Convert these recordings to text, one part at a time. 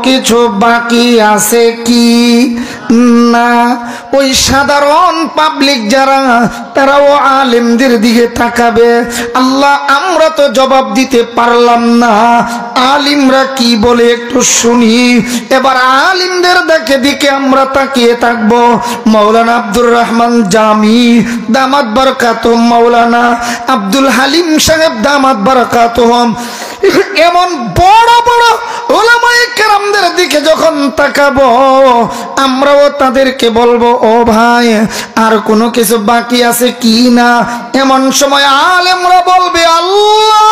কিছু বাকি আছে কি না? ওই সাধারণ পাবলিক যারা, তারাও আলেমদের দিকে তাকাবে। আল্লাহ, আমরা তো জবাব দিতে পারলাম না, আলিমরা কি বলে একটু শুনি। এবার আলিমদের দিকে আমরা তাকিয়ে থাকবো। মাওলানা আব্দুর রহমান জামি দামাত বারাকাতুহুম, মাওলানা আব্দুল হালিম সাহেব দামাত বারাকাতুহুম, এমন বড় বড় উলামায়ে কেরামদের দিকে যখন তাকাবো, আমরাও তাদেরকে বলবো, ও ভাই, আর কোনো কিছু বাকি আছে কি না? এমন সময় আলেমরা বলবে, আল্লাহ,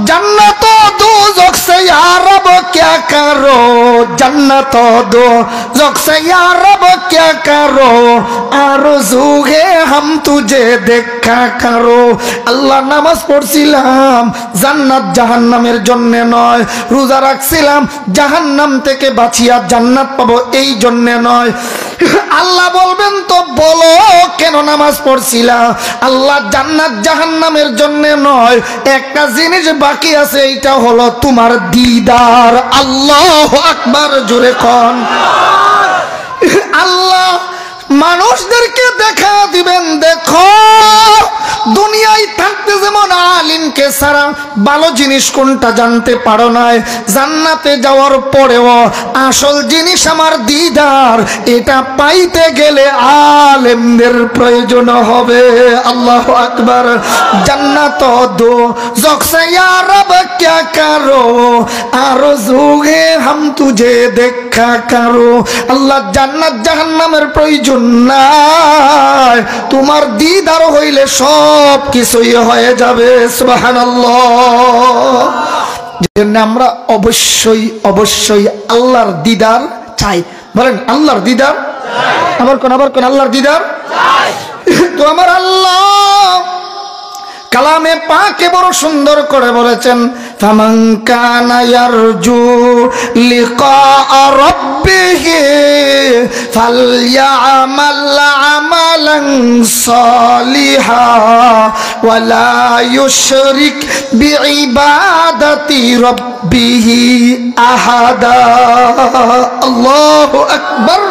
जन्नत दोज़ख से या रब क्या करो, जन्नत दोज़ख से या रब क्या करो, आरज़ू है हम तुझे देखा करो। আল্লাহ, নামাজ পড়ছিলাম জান্নাত জাহান্নামের জন্য নয়, রোজা রাখছিলাম জাহান্নাম থেকে বাঁচিয়া জান্নাত পাবো এই জন্য নয়। আল্লাহ বলবেন, তো বলো কেন নামাজ পড়ছিলা? আল্লাহ, জান্নাত জাহান্নামের জন্য নয়, একটা জিনিস বাকি আছে, এটা হলো তোমার দিদার। আল্লাহু আকবার, জোরে কোন। আল্লাহ মানুষদেরকে দেখা দিবেন, দেখো দুনিয়ায় থাকতে যেমন আলিমকে ছাড়া ভালো জিনিস কোনটা জানতে পারো নাই, জান্নাতে যাওয়ার পরেও আসল জিনিস আমার দিদার, এটা পাইতে গেলে আলেমদের প্রয়োজন হবে। আল্লাহু আকবার। জান্নাত দো জখসে ইয়া রব क्या करो, आरज़ू है हम तुझे देखा करो। আল্লাহ, জান্নাত জাহান্নামের প্রয়োজন নাই, তোমার দিদার হইলে সব কিছুই হয়ে যাবে। সুবহানাল্লাহ। যেজন্য আমরা অবশ্যই অবশ্যই আল্লাহর দিদার চাই। বলেন, আল্লাহর দিদার চাই। আবার কোন আল্লাহর দিদার চাই। তো আমার আল্লাহ কালামে পাকে বড় সুন্দর করে বলেছেন, ফামান কানা ইয়ারজু লিকা রাব্বিহি ফালইআমাল আমালান সালিহা ওয়ালা ইউশরিক বিইবাদাতি রাব্বিহি আহাদা। আল্লাহু আকবার।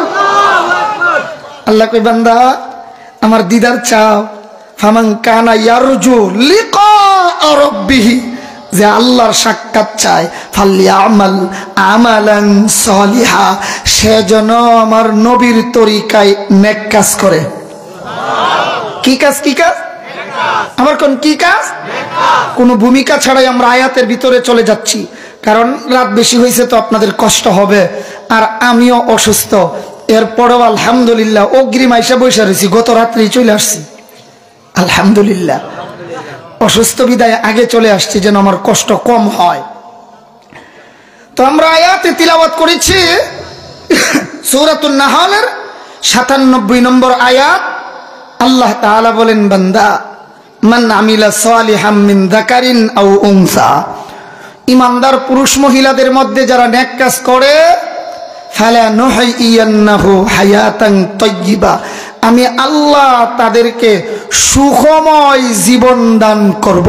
আল্লাহ কই, বান্দা আমার দিদার চাও, ফামান কানা ইয়ারজু লিকা রাব্বিহি, যে আল্লাহর সাক্ষাৎ চায়, ফালইআমাল আমালান সালিহা, সে যেন আমার নবীর তরিকায় নেক কাজ করে। কি কাজ? কি কাজ? আমার কোন কি কাজ? কোনো ভূমিকা ছাড়াই আমরা আয়াতের ভিতরে চলে যাচ্ছি, কারণ রাত বেশি হয়েছে তো আপনাদের কষ্ট হবে, আর আমিও অসুস্থ। এরপরেও আলহামদুলিল্লাহ অগ্রিম আইসা বসে রয়েছি, গত রাত্রেই চলে আসছি আলহামদুলিল্লাহ। অসুস্থ বিদায় আগে চলে আসছি যেন আমার কষ্ট কম হয়। তো আমরা আয়াতে তিলাওয়াত করেছি সূরাতুন নাহলের ৯৭ নম্বর আয়াত। আল্লাহ তাআলা বলেন, বান্দা, মান আমিলা সালিহাম মিন যাকারিন আও উনসা, ইমানদার পুরুষ মহিলাদের মধ্যে যারা নেক কাজ করে, ফালা নুহইয়ান্নাহু হায়াতান তাইয়্যিবা, আমি আল্লাহ তাদেরকে সুখময় জীবন দান করব।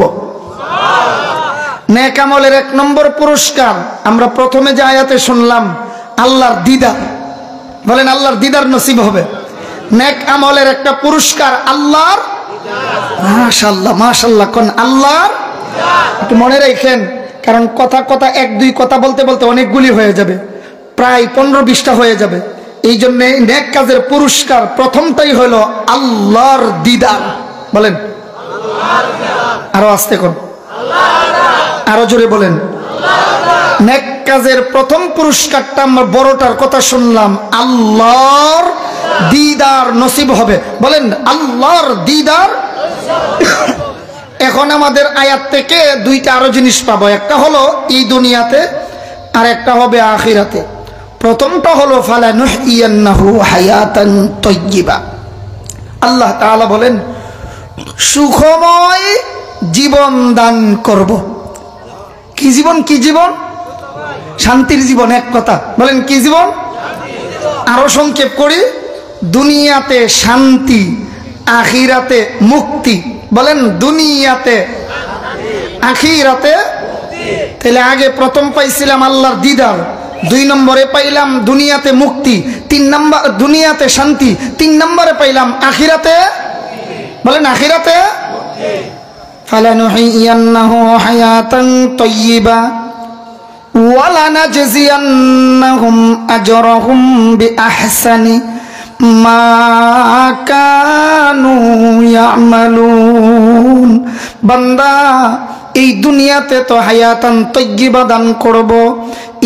নেক আমলের ১ নম্বর পুরস্কার আমরা প্রথমে যে আয়াতে শুনলাম, আল্লাহর দিদার। বলেন, আল্লাহর দিদার নসিব হবে। নেক আমলের একটা পুরস্কার আল্লাহর মাশাআল্লাহ, মাশাআল্লাহ কোন আল্লাহর। একটু মনে রাখেন, কারণ কথা ১-২ কথা বলতে বলতে অনেকগুলি হয়ে যাবে, প্রায় ১৫-২০টা হয়ে যাবে। এই জন্য নেক কাজের পুরস্কার প্রথমটাই হলো আল্লাহর দিদার। বলেন, আরো আস্তে কোন, আরো জোরে বলেন। নেক কাজের প্রথম পুরস্কারটা আমরা বড়টার কথা শুনলাম, আল্লাহর দিদার নসিব হবে। বলেন, আল্লাহর দিদার। এখন আমাদের আয়াত থেকে ২টা আরো জিনিস পাবো, একটা হলো এই দুনিয়াতে আর একটা হবে আখিরাতে। প্রথমটা হলো ফালা নুহইয়ান্নাহু হায়াতান তাইয়্যিবা, আল্লাহ তাআলা বলেন সুখময় জীবন দান করব। কি জীবন? কি জীবন? শান্তির জীবন। এক কথা বলেন, কি জীবন? আরো সংক্ষেপ করি, দুনিয়াতে শান্তি, আখিরাতে মুক্তি। বলেন, দুনিয়াতে আখিরাতে তাহলে আগে প্রথম পাইছিলাম আল্লাহর দিদার, 2 নম্বরে পাইলাম দুনিয়াতে মুক্তি, 3 নম্বর দুনিয়াতে শান্তি, 3 নম্বরে পাইলাম আখিরাতে, বলেন আখিরাতে ফালানুহিয়ান্নাহু হায়াতান তাইয়্যিবা ওয়ালানাজজিয়ান্নাহুম আজরাহুম বিআহসানি মা কানু ইয়ামালুন। বান্দা, এই দুনিয়াতে তো হায়াতান তাইয়্যিবা দান করব,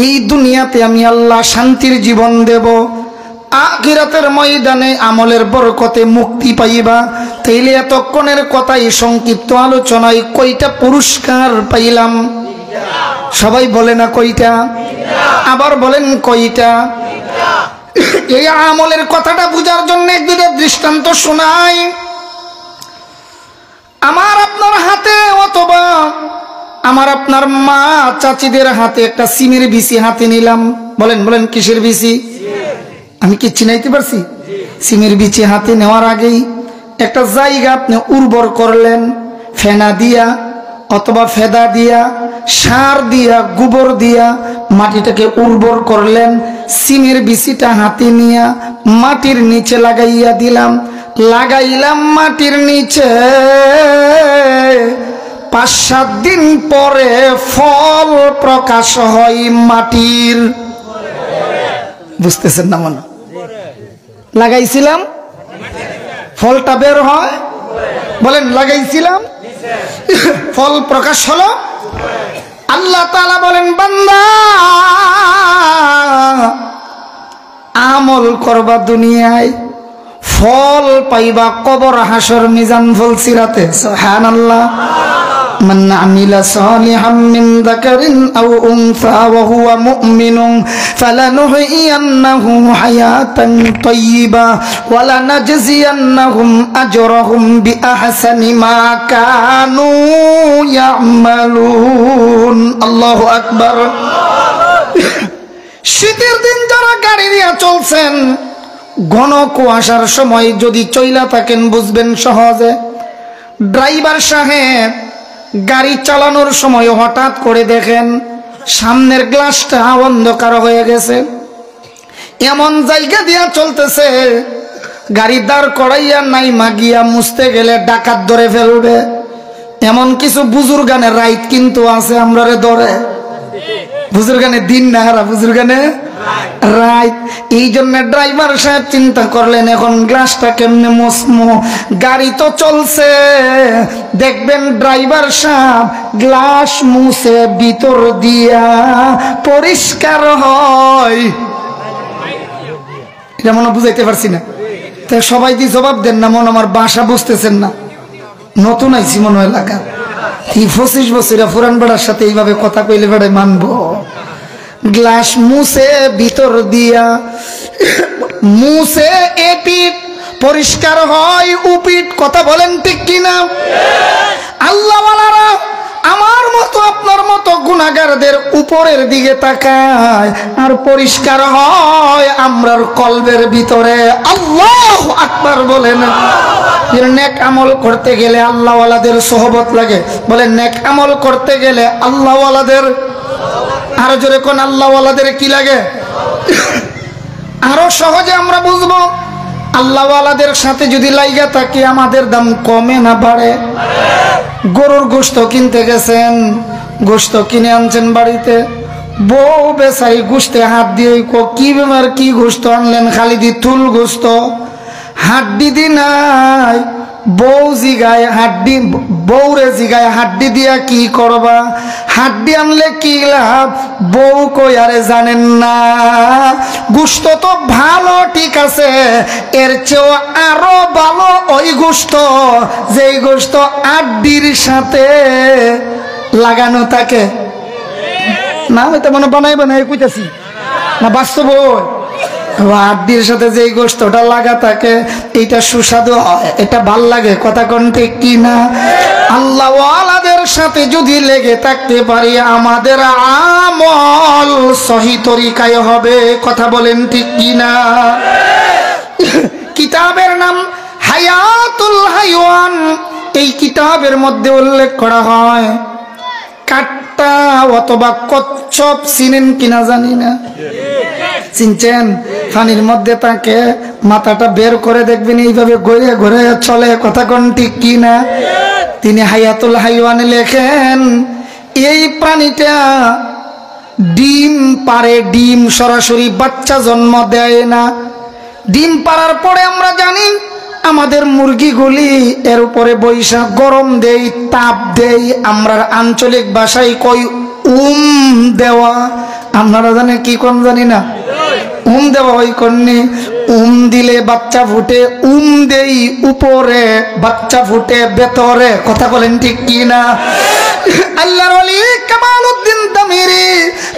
এই দুনিয়াতে আমি আল্লাহ শান্তির জীবন দেব, আখিরাতের ময়দানে আমলের বরকতে মুক্তি পাইবা। তাইলে এতক্ষণের কথাই সংক্ষিপ্ত আলোচনায় কয়টা পুরস্কার পাইলাম? সবাই বলে না কয়টা? আবার বলেন কয়টা? এই আমলের কথাটা বুঝার জন্য একদিনের দৃষ্টান্ত শোনাই। আমার আপনার হাতে অথবা আমার আপনার মা চাচিদের হাতে একটা সিমের বিচি হাতে নিলাম, বলেন বলেন কিসের বিচি? আমি কি চিনাইতে পারছি? সিমের বিচি হাতে নেওয়ার আগেই একটা জায়গা আপনি উর্বর করলেন, ফেনা দিয়া অথবা ফেদা দিয়া, সার দিয়া, গোবর দিয়া মাটিটাকে উর্বর করলেন। সিমের বিচিটা হাতে নিয়া মাটির নিচে লাগাইয়া দিলাম, লাগাইলাম মাটির নিচে। 5-7 দিন পরে ফল প্রকাশ হয় মাটির, বুঝতেছেন না মনে? লাগাইছিলাম, ফলটা বের হয়, বলেন লাগাইছিলাম, ফল প্রকাশ হলো। আল্লাহ তাআলা বলেন, বান্দা আমল করবা দুনিয়ায়, ফল পাইবা কবর, হাসর, মিজান, ফল সিরাতে। সুবহানাল্লাহ। মান আমিলা সালিহাম মিন যাকারিন আও উনসা ওয়া হুয়া মুমিনুন ফালানুহইয়ান্নাহু হায়াতান তাইয়্যিবা ওয়া লানাজজিয়ান্নাহুম আজরাহুম বিআহসানি মা কানু ইয়ামালুন। আল্লাহু আকবার। শীতের দিন যারা গাড়ি দিয়ে চলছেন, ঘন কুয়াশার সময় যদি চইলা থাকেন বুঝবেন সহজে। ড্রাইভার সাহেব গাড়ি চালানোর সময় হঠাৎ করে দেখেন সামনের গ্লাসটা অন্ধকার হয়ে গেছে, এমন জায়গা দিয়া চলতেছে গাড়ি দাঁড় করাইয়া নাই মাগিয়া মুছতে গেলে ডাকাত ধরে ফেলবে। এমন কিছু বুজুর্গানের রাইট কিন্তু আছে, আমরা রে ধরে। বুজুর্গানে দিন না হারা, বুজুর্গানে রাইট। এই জন্য ড্রাইভার সাহেব চিন্তা করলেন এখন গ্লাসটা কেমনে মুছমু, গাড়ি তো চলছে। দেখবেন ড্রাইভার সাহেব গ্লাস মুছে ভিতর দিয়া পরিষ্কার হয়। এটা মনে বুঝাইতে পারছি না, তাই সবাই দিয়ে জবাব দেন না, মনে আমার বাসা বুঝতেছেন না। নতুন আইছি মনে এলাকা, এই 25 বছর পুরান বেড়ার সাথে এইভাবে কথা কইলে বেড়ায় মানবো। গ্লাস মুছে ভিতর দিয়া, মুছে এপিট পরিষ্কার হয় উপিট। কথা বলেন ঠিক কিনা? আল্লাহ ওয়ালারা আমার মতো আপনার মতো গুনাহগারদের উপরের দিকে তাকায় আর পরিষ্কার হয় আমরার কলবের ভিতরে। আল্লাহু আকবার বলেন। নেক আমল করতে গেলে আল্লাহ ওয়ালাদের সোহবত লাগে, বলেন নেক আমল করতে গেলে আল্লাহ ওয়ালাদের, আরো জোরে কোন আল্লাহ ওয়ালাদের কি লাগে? আরো সহজে আমরা বুঝবো, আল্লাহ ওয়ালাদের সাথে যদি লাইগা থাকি আমাদের দাম কমে না বাড়ে। গরুর গোশত কিনতে গেছেন, গোশত কিনে আনছেন বাড়িতে, বউ বেচারি গোশতে হাত দিয়ে কি বেমার কি গোশত আনলেন, খালি দি থুল গোশত, হাড্ডি দি নাই। বউ জিগায় হাড্ডি, বউরে জিগায় হাড্ডি দিয়া কি করবা, হাড্ডি আনলে কি লাভ? বউ কই আরে জানেন না, গোশত তো ভালো ঠিক আছে, এর চেয়েও আরো ভালো ওই গোশত যেই গোশত হাড্ডির সাথে লাগানো থাকে। না এটা মনে বানাই বানাই কইতাছি না, বাস্তব হাড্ডির সাথে যেই গোশতটা লাগা থাকে এটা সুস্বাদু হয়, এটা ভাল লাগে। কথা কোন ঠিক কিনা? আল্লাহ ওয়ালাদের সাথে যদি লেগে থাকতে পারি আমাদের আমল সহি তরিকায় হবে। কথা বলেন ঠিক কিনা? কিতাবের নাম হায়াতুল হাইওয়ান। এই কিতাবের মধ্যে উল্লেখ করা হয় আটটা অথবা কচ্ছপ চিনেন কিনা জানি না, চিনছেন? পানির মধ্যে তাকে মাথাটা বের করে দেখবেন এইভাবে ঘুরে ঘুরে চলে, কথা কোন ঠিক কিনা? তিনি হায়াতুল হাইওয়ানে লেখেন এই প্রাণীটা ডিম পারে, ডিম সরাসরি বাচ্চা জন্ম দেয় না। ডিম পাড়ার পরে আমরা জানি আমাদের মুরগিগুলি এর উপরে বৈশা গরম দেই, তাপ দেই, আমরা আঞ্চলিক ভাষায় কই দেওয়া। আপনারা জানেন কি কোন জানি না? দেওয়া ওই কন্যে দিলে বাচ্চা ফুটে, দেই উপরে, বাচ্চা ফুটে ভেতরে, কথা বলেন ঠিক কি না? আল্লাহর ওলি কামালউদ্দিন তামিরি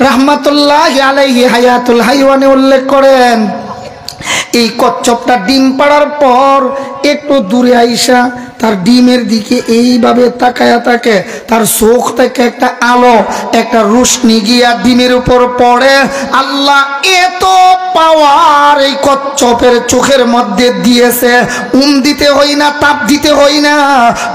রাহমাতুল্লাহি আলাইহি হায়াতুল হাইওয়ানে উল্লেখ করেন এই কচ্ছপটা ডিম পাড়ার পর একটু দূরে আইসা তার ডিমের দিকে এইভাবে তাকায়া থাকে, তার চোখ থেকে একটা আলো, একটা রোশনি গিয়া ডিমের উপর পড়ে। আল্লাহ এত পাওয়ার এই কচ্ছপের চোখের মধ্যে দিয়েছে, দিতে হয় না, তাপ দিতে হয় না,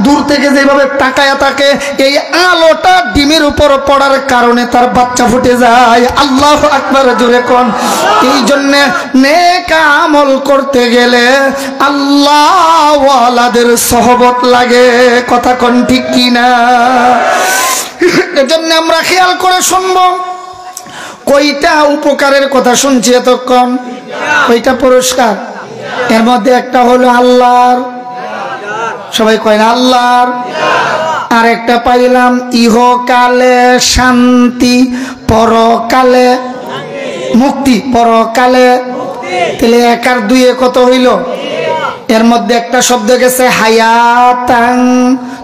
দূর থেকে যেভাবে তাকায়া থাকে এই আলোটা ডিমের উপর পড়ার কারণে তার বাচ্চা ফুটে যায়। আল্লাহু আকবার, জোরে কোন। এই জন্যে নেক আমল করতে গেলে আল্লাহ ওয়ালাদের সহবত লাগে, কথা কোন ঠিক কিনা? এজন্য আমরা খেয়াল করে শুনবো কয়টা উপকারের কথা শুনছি এতক্ষণ, কয়টা পুরস্কার। এর মধ্যে একটা হলো আল্লাহর, সবাই কয় না আল্লাহর। আর একটা পাইলাম ইহকালে শান্তি, পরকালে মুক্তি, পরকালে। তাহলে এক আর দুইয়ে কত হইল? এর মধ্যে একটা শব্দ গেছে হায়াতাং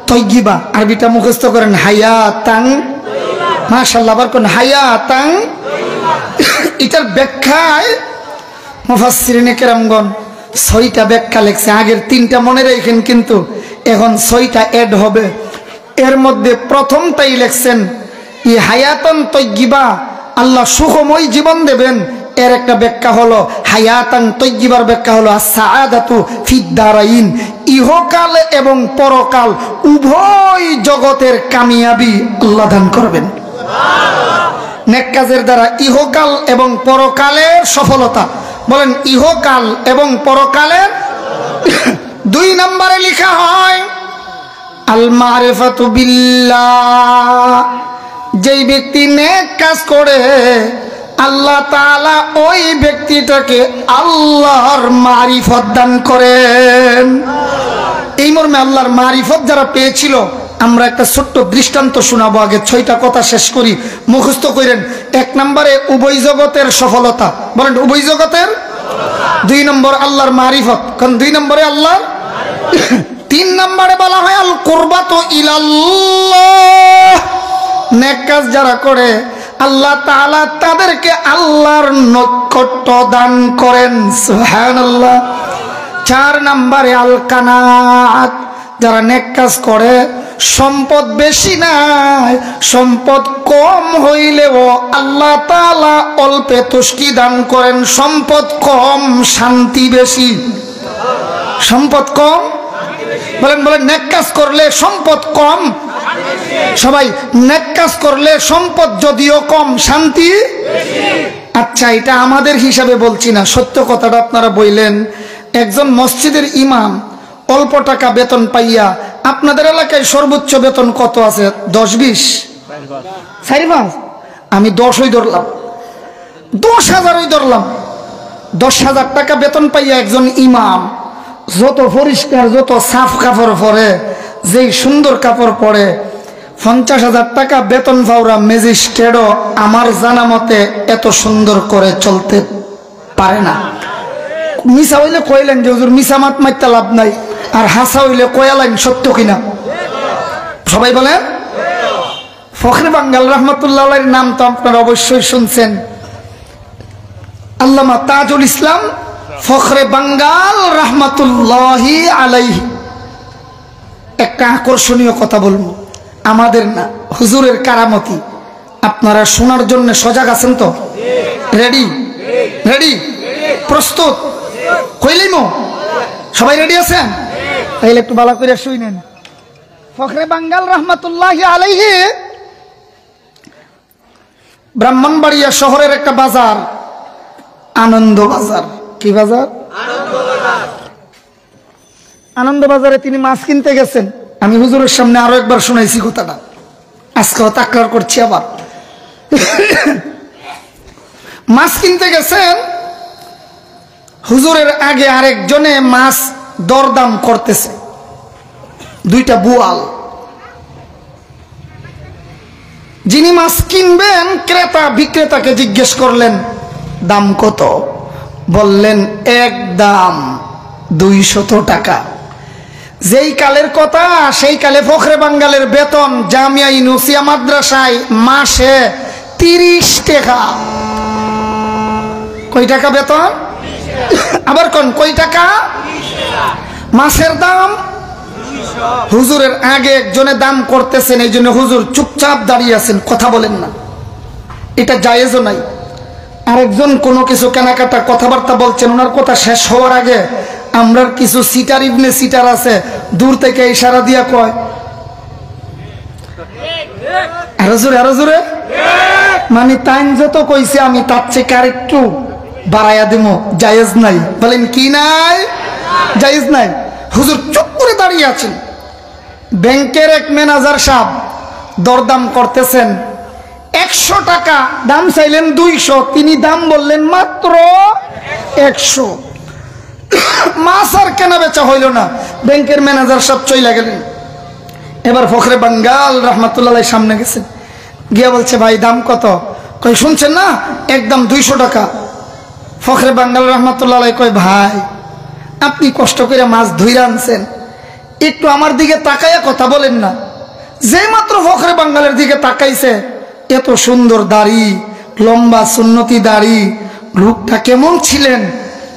তয়্যিবা, আরবিটা মুখস্থ করেন, হায়াতাং, মাশাআল্লাহ, আবার কোন হায়াতাং। এটার ব্যাখ্যায় মুফাসসিরিনে কেরামগণ 6টা ব্যাখ্যা লেখছে, আগের 3টা মনে রাখেন কিন্তু এখন 6টা এড হবে। এর মধ্যে প্রথমটাই লেখছেন ই হায়াতান তয়্যিবা, আল্লাহ সুখময় জীবন দেবেন। এর একটা ব্যাখ্যা হলো হায়াতান তয়্যিবার ব্যাখ্যা হলো আস-সাআদাতু ফিদ দারাইন, ইহকাল এবং পরকাল উভয় জগতের কামিয়াবি আল্লাহ দান করবেন নেক কাজের দ্বারা। ইহকাল এবং পরকালের সফলতা, বলেন ইহকাল এবং পরকালের। 2 নম্বরে লেখা হয় আল মারিফাতু বিল্লাহ, যেই ব্যক্তি নেক কাজ করে আল্লাহ তাআলা ওই ব্যক্তিটাকে আল্লাহর মারিফত দান করেন। এই মর্মে আল্লাহর মারিফত যারা পেয়েছিল, আমরা একটা ছোট্ট দৃষ্টান্ত শোনাবো। আগে 6টা কথা শেষ করি, মুখস্থ করেন। 1 নম্বরে উভয় জগতের সফলতা, বলেন উভয় জগতের। 2 নম্বর আল্লাহর মারিফত, কারণ 2 নম্বরে আল্লাহর। 3 নম্বরে বলা হয় আল কুরবাতু ইলাল্লাহ, নেক কাজ যারা করে আল্লাহ তাআলা তাদেরকে আল্লাহর নৈকট্য দান করেন, সুবহানাল্লাহ। 4 নম্বরে আল কানাত, যারা নেক কাজ করে সম্পদ বেশি নাই, সম্পদ কম হইলেও আল্লাহ তাআলা অল্পে তুষ্টি দান করেন। সম্পদ কম শান্তি বেশি, সম্পদ কম, বলেন বলেন নেক কাজ করলে সম্পদ কম। সবাই নেক কাজ করলে সম্পদ যদিও কম শান্তি বেশি। আচ্ছা, এটা আমাদের হিসাবে বলছি না, সত্য কথাটা আপনারা বললেন। একজন মসজিদের ইমাম অল্প টাকা বেতন পাইয়া, আপনাদের এলাকায় সর্বোচ্চ বেতন কত আছে? 10-20, 4-5, আমি 10ই ধরলাম, 10,000ই ধরলাম। 10,000 টাকা বেতন পাইয়া একজন ইমাম যত পরিষ্কার, যত সাফ কাপড় পরে, যেই সুন্দর কাপড় পরে, 50,000 টাকা বেতন পাওয়া ম্যাজিস্ট্রেটও আমার জানা মতে এত সুন্দর করে চলতে পারে না। মিশা হইলে কইলেন যে হুজুর মিশা মাত মারতে লাভ নাই, আর হাসা হইলে কয়ালাইন সত্য কিনা? সবাই বলেন। ফখরে বাঙ্গাল রহমতুল্লাহ আলাইহির নাম তো আপনারা অবশ্যই শুনছেন, আল্লামা তাজুল ইসলাম ফখরে বাঙ্গাল রহমতুল্লাহি আলাইহি। একটা আকর্ষণীয় কথা বলবো, আমাদের না, হুজুরের কারামতি। আপনারা শোনার জন্য সজাগ আছেন তো? রেডি? রেডি? প্রস্তুত? কইলিমো সবাই রেডি আছেন? তাইলে একটু ভালো করে শুনেন। ফখরে বাঙ্গাল রহমতুল্লাহি আলাইহি ব্রাহ্মণবাড়িয়া শহরের একটা বাজার, আনন্দ বাজার। কি বাজার? আনন্দ বাজারে তিনি মাছ কিনতে গেছেন। আমি হুজুরের সামনে আরো একবার শুনাইছি কথাটা, আজকেও তাকরার করছি আবার। মাছ কিনতে গেছেন, হুজুরের আগে আরেকজনে মাছ দরদাম করতেছে, দুইটা বুয়াল। যিনি মাছ কিনবেন ক্রেতা বিক্রেতাকে জিজ্ঞেস করলেন দাম কত? বললেন এক দাম 200 টাকা। যেই কালের কথা, সেই কালে ফখরে বাঙ্গালের বেতন জামিয়া ইউনুসিয়া মাদ্রাসায় মাসে 30 টাকা। কয় টাকা বেতন? আবার কোন কয় টাকা? মাসের দাম। হুজুরের আগে একজনে দাম করতেছেন, এই জন্য হুজুর চুপচাপ দাঁড়িয়ে আছেন, কথা বলেন না, এটা জায়েজও নাই। আরেকজন কোনো কিছু কেনাকাটা কথাবার্তা বলছেন, ওনার কথা শেষ হওয়ার আগে আমরা কিছু সিটার ইবনে সিটার আছে, দূর থেকে ইশারা দিয়া কয় আরো জোরে আরো জোরে, মানে টাইম যত কইছে আমি তার চেয়ে আর একটু বাড়াইয়া দিব। জায়েজ নাই। বলেন কি নাই? জায়েজ নাই। হুজুর চুপ করে দাঁড়িয়ে আছেন। ব্যাংকের এক ম্যানেজার সাহেব দরদাম করতেছেন, 100 টাকা দাম চাইলেন 200, তিনি দাম বললেন মাত্র 100। মাছ আর কেনা বেচা হইল না, ব্যাংকের ম্যানেজার সাহেব চইলা গেলেন। এবার ফখরে বাঙ্গাল রহমাতুল্লাহ সামনে গেছেন, গিয়া বলছে ভাই দাম কত? কই শুনছেন না, একদম 200 টাকা। ফখরে বাঙ্গাল রহমাতুল্লাহ কয় ভাই আপনি কষ্ট করে মাছ ধইরা আনছেন, একটু আমার দিকে তাকাইয়া কথা বলেন না। যে মাত্র ফখরে বাঙ্গালের দিকে তাকাইছে, এত সুন্দর দাড়ি, লম্বা সুন্নতি দাড়ি, লোকটা কেমন ছিলেন?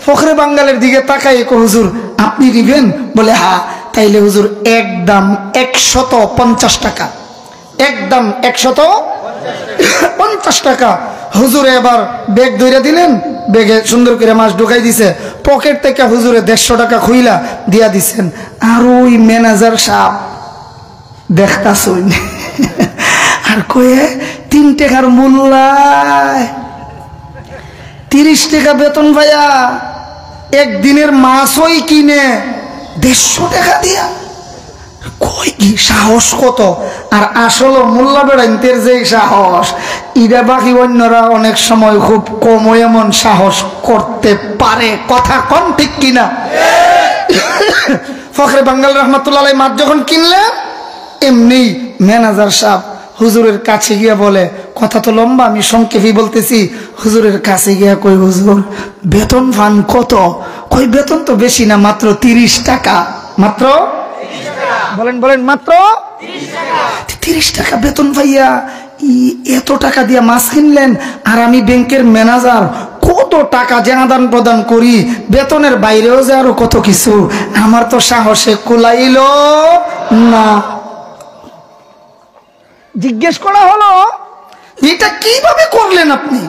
ফখরে বাঙ্গালের দিকে তাকাই হুজুর আপনি দিবেন? বলে হ্যাঁ। তাইলে হুজুর একদম 150 টাকা, একদম 150 টাকা। হুজুরে এবার ব্যাগ ধরে দিলেন, ব্যাগে সুন্দর করে মাছ ঢুকাই দিছে, পকেট থেকে হুজুরে 150 টাকা খুইলা দিয়া দিছেন। আর ওই ম্যানেজার সাহেব দেখতাছুন আর কয়ে 3 টাকার মূল্যায় 30 টাকা বেতন ভাইয়া, একদিনের মাছই কিনে 150 টাকা দিয়া। কই কি সাহস কত! আর আসলে মোল্লা বেড়াইতের যে সাহস, ইরা বাকি অন্যরা অনেক সময় খুব কম এমন সাহস করতে পারে। কথা কোন ঠিক কিনা? ফখরে বাঙ্গাল রহমাতুল্লাহ মাছ যখন কিনলেন, এমনি ম্যানেজার সাহেব হুজুরের কাছে গিয়া বলে, কথা তো লম্বা, আমি সংক্ষেপে বলতেছি। হুজুরের কাছে গিয়া কই হুজুর বেতন পান কত? কই বেতন তো বেশি না, মাত্র 30 টাকা। মাত্র বলেন বলেন মাত্র 30 টাকা বেতন ভাইয়া, এত টাকা দিয়া মাছ কিনলেন। আর আমি ব্যাংকের ম্যানেজার, কত টাকা যে আদান প্রদান করি, বেতনের বাইরেও যে আরো কত কিছু, আমার তো সাহসে কুলাইল না। জিজ্ঞেস করা হলো এটা কিভাবে করলেন আপনি?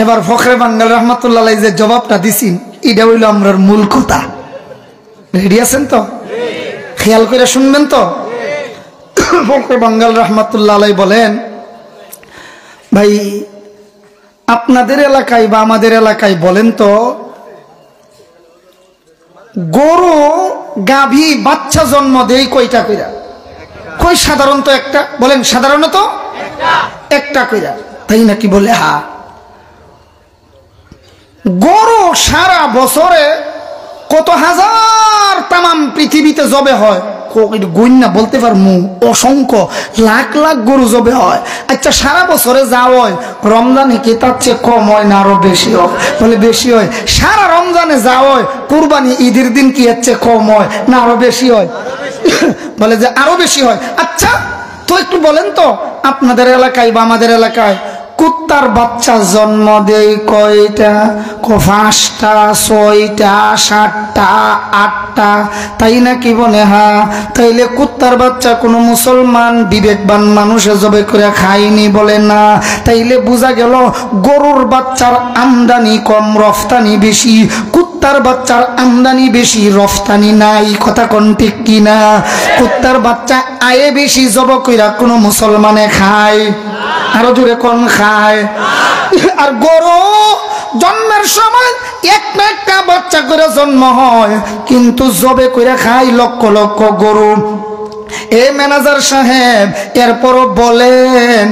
এবার ফখরে বাঙ্গাল রহমাতুল্লাহ যে জবাবটা দিছেন, এটা হইল আমরার মূল কথা। রেডি আছেন তো? খেয়াল করে শুনবেন তো? ফখরে বাঙ্গাল রহমাতুল্লাহ বলেন, ভাই আপনাদের এলাকায় বা আমাদের এলাকায় বলেন তো, গরু গাভী বাচ্চা জন্ম দেয় কয়টা কইরা? কই সাধারণত একটা। বলেন সাধারণত একটা কইরা, তাই নাকি? বলে হ্যাঁ। গরু সারা বছরে কত হাজার তামাম পৃথিবীতে জবে হয়, গণ্যা বলতে পারমু, অসংখ্য লাখ লাখ গরু জবে হয়। আচ্ছা সারা বছরে যা হয়, রমজানে কি তার চেয়ে কম হয় না আরো বেশি হয়? বলে বেশি হয়। সারা রমজানে যা হয়, কুরবানি ঈদের দিন কি এর চেয়ে কম হয় না আরো বেশি হয়? বলে যে আরো বেশি হয়। আচ্ছা তো একটু বলেন তো, আপনাদের এলাকায় বা আমাদের এলাকায় কুত্তার বাচ্চা জন্ম দেয় কয়টা? 5টা, 6টা, 7টা, 8টা, তাই নাকি? বলে হ্যাঁ। তাইলে কুত্তার বাচ্চা কোনো মুসলমান বিবেকবান মানুষে জবে করে খায়নি? বলে না। তাইলে বোঝা গেল গরুর বাচ্চার আমদানি কম, রফতানি বেশি। কুত্তার বাচ্চার আমদানি বেশি, রফতানি নাই। কথা কোন ঠিক কিনা? কুত্তার বাচ্চা আয়ে বেশি, জব কইরা কোনো মুসলমানে খায়? আরো জোরে কোন খায়? আর গরু জন্মের সময় একটা একটা বাচ্চা করে জন্ম হয়, কিন্তু জবে করে খায় লক্ষ লক্ষ গরু। এ ম্যানেজার সাহেব, এরপরও বলেন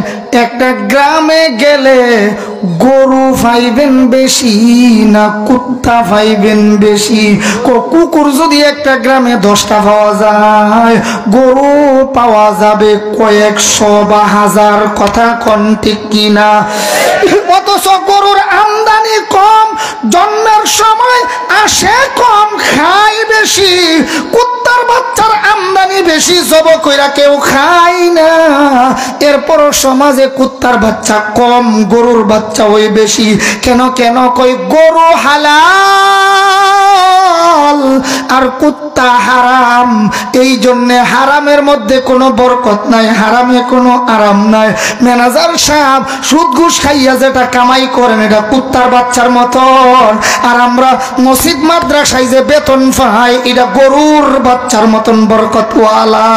একটা গ্রামে গেলে গরু পাইবেন বেশি না কুত্তা পাইবেন বেশি? কুকুর যদি একটা গ্রামে 10টা পাওয়া যায়, গরু পাওয়া যাবে কয়েকশো বা হাজার। কথা কোন ঠিক কিনা? অথচ গরুর আমদানি কম, জন্মের সময় আসে কম, খায় বেশি। কুত্তার বাচ্চার আমদানি বেশি, জব কইরা কেউ খায় না। এরপরও সমাজে কুত্তার বাচ্চা কম, গরুর বাচ্চা ওই বেশি। কেন কেন কই গরু হালাল আর কুত্তা হারাম। এই জন্য হারামের মধ্যে কোনো বরকত নাই, হারামে কোনো আরাম নাই। ম্যানেজার সাহেব সুদ ঘুষ খাইয়া যেটা কামাই করেন এটা কুত্তার বাচ্চার মতন, আর আমরা মসজিদ মাদ্রাসায় যে বেতন পাই এটা গরুর বাচ্চার মতন বরকতওয়ালা।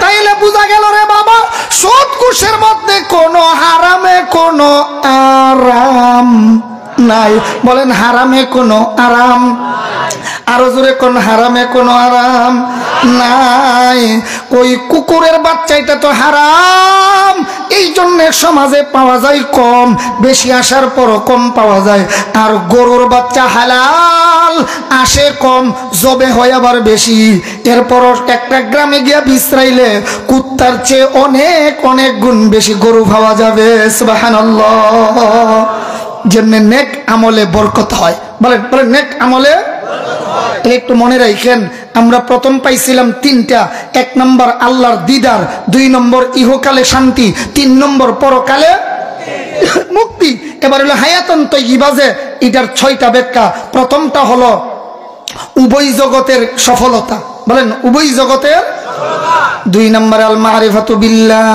তাইলে বোঝা গেল রে বাবা, সুদ ঘুষের মধ্যে কোনো হারামে কোনো আরাম নাই। বলেন হারামে কোনো আরাম? আরো জোরে কোন হারামে কোনো আরাম নাই। ওই কুকুরের বাচ্চা এটা তো হারাম, এই জন্য সমাজে পাওয়া যায় কম, বেশি আসার পরও কম পাওয়া যায়। আর গরুর বাচ্চা হালাল, আসে কম, জবে হয় আবার বেশি। এরপরও একটা গ্রামে গিয়া বিশ্রাইলে কুত্তার চেয়ে অনেক অনেক গুণ বেশি গরু পাওয়া যাবে। সুবহানাল্লাহ। যেমনি নেক আমলে বরকত হয়। বলেন বলেন নেক আমলে। একটু মনে রাখেন, আমরা প্রথম পাইছিলাম 3টা। 1 নম্বর আল্লাহর দিদার, 2 নম্বর ইহকালে শান্তি, 3 নম্বর পরকালে মুক্তি। এবার হলো হায়াতুন তাইয়্যিবা, এটার 6টা ব্যাখ্যা। প্রথমটা হলো উভয় জগতের সফলতা। বলেন উভয় জগতের। 2 নম্বর আল মারিফাতু বিল্লাহ,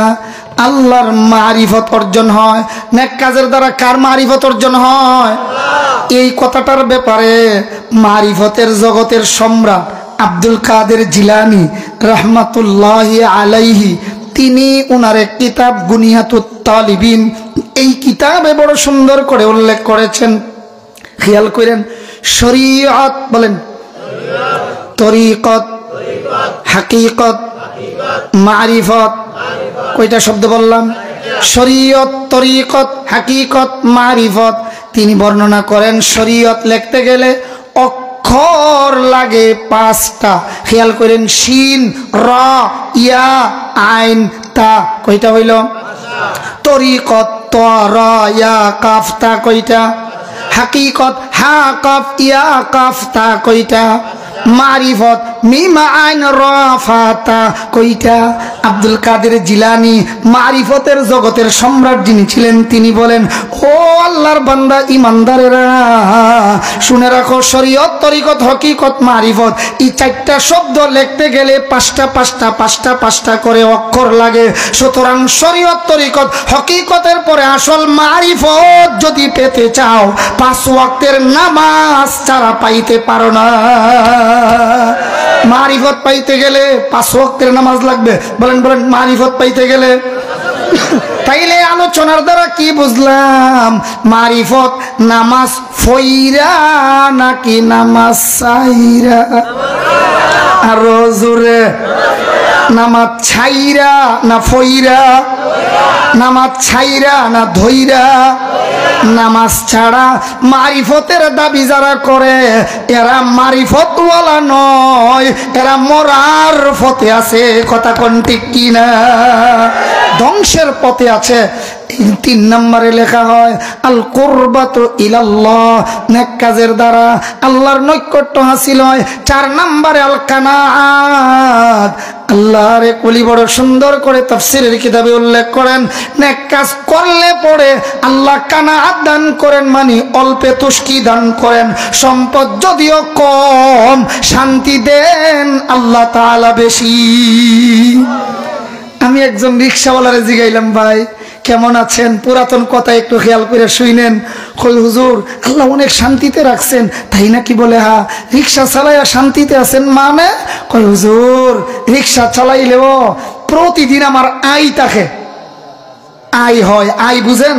আল্লাহর মারিফত অর্জন হয়। নেক কাজের দ্বারা কার মারিফত অর্জন হয়? এই কথাটার ব্যাপারে মারিফতের জগতের সম্রাট আব্দুল কাদের জিলানী রাহমাতুল্লাহি আলাইহি, তিনি ওনার এক কিতাব গুনিয়াতুত তালিবিন, এই কিতাবে বড় সুন্দর করে উল্লেখ করেছেন। খেয়াল করেন, শরীয়ত বলেন, তরিকত, হাকিকত, মারিফত, কয়টা শব্দ বললাম? শরীয়ত, তরিকত, হাকিকত, মারিফত। তিনি বর্ণনা করেন শরীয়ত লিখতে গেলে অক্ষর লাগে 5টা। খেয়াল করেন, শিন, র, ইয়া, আইন, তা। কয়টা হইল? তরিকত ত, র, ইয়া, কাফ, তা। কয়টা? হাকিকত হা, কাফ, ইয়া, কাফ, তা। কয়টা? মারিফত মিম, আইন, র, ফা, তা। কয়টা? আব্দুল কাদের জিলানী মারিফতের জগতের সম্রাট যিনি ছিলেন, তিনি বলেন, ও আল্লাহর বান্দা ইমানদারেরা, শুনে রাখো, শরীয়ত, তরিকত, হকিকত, মারিফত, এই 4টা শব্দ লিখতে গেলে 5টা করে অক্ষর লাগে। সুতরাং শরীয়ত, তরিকত, হকিকতের পরে আসল মারিফত যদি পেতে চাও, 5 ওয়াক্তের নামাজ ছাড়া পাইতে পারো না। মারিফত পাইতে গেলে 5 ওয়াক্তের নামাজ লাগবে। বলেন বলেন, মারিফত পাইতে গেলে। তাইলে আলোচনার দ্বারা কি বুঝলাম? মারিফত নামাজ ফইরা নাকি নামাজ সাইরা? আরো জোরে, নামাজ ছাইরা না ফইরা? নামাজ ছাইরা না ধইরা? নামাজ ছাড়া মারিফতের দাবি যারা করে, এরা মারিফতওয়ালা নয়, এরা মরার পথে আছে। কথা কোন ঠিক কিনা? ধ্বংসের পথে আছে। 3 নম্বরে লেখা হয় আল কুরবাতু ইলাল্লাহ, নেক কাজের দ্বারা আল্লাহর নৈকট্য হাসিল হয়। 4 নম্বরে আল কানাআত, আল্লাহর এক ওলি বড় সুন্দর করে তাফসীরের কিতাবে উল্লেখ করেন, নেক কাজ করলে পরে আল্লাহ কানাআত দান করেন, মানে অল্পে তুষ্টি দান করেন। সম্পদ যদিও কম, শান্তি দেন আল্লাহ তাআলা বেশি। আমি একজন রিকশাওয়ালারে জিগাইলাম, ভাই কেমন আছেন? পুরাতন কথা একটু খেয়াল করে শুনেন। কই হুজুর, আল্লাহ অনেক শান্তিতে রাখছেন। তাই নাকি? বলে হ্যাঁ। রিক্সা চালাইয়া শান্তিতে আছেন মানে? কই হুজুর, রিক্সা চালাইলেও প্রতিদিন আমার আয় থাকে। আয় হয়, আয় বুঝেন,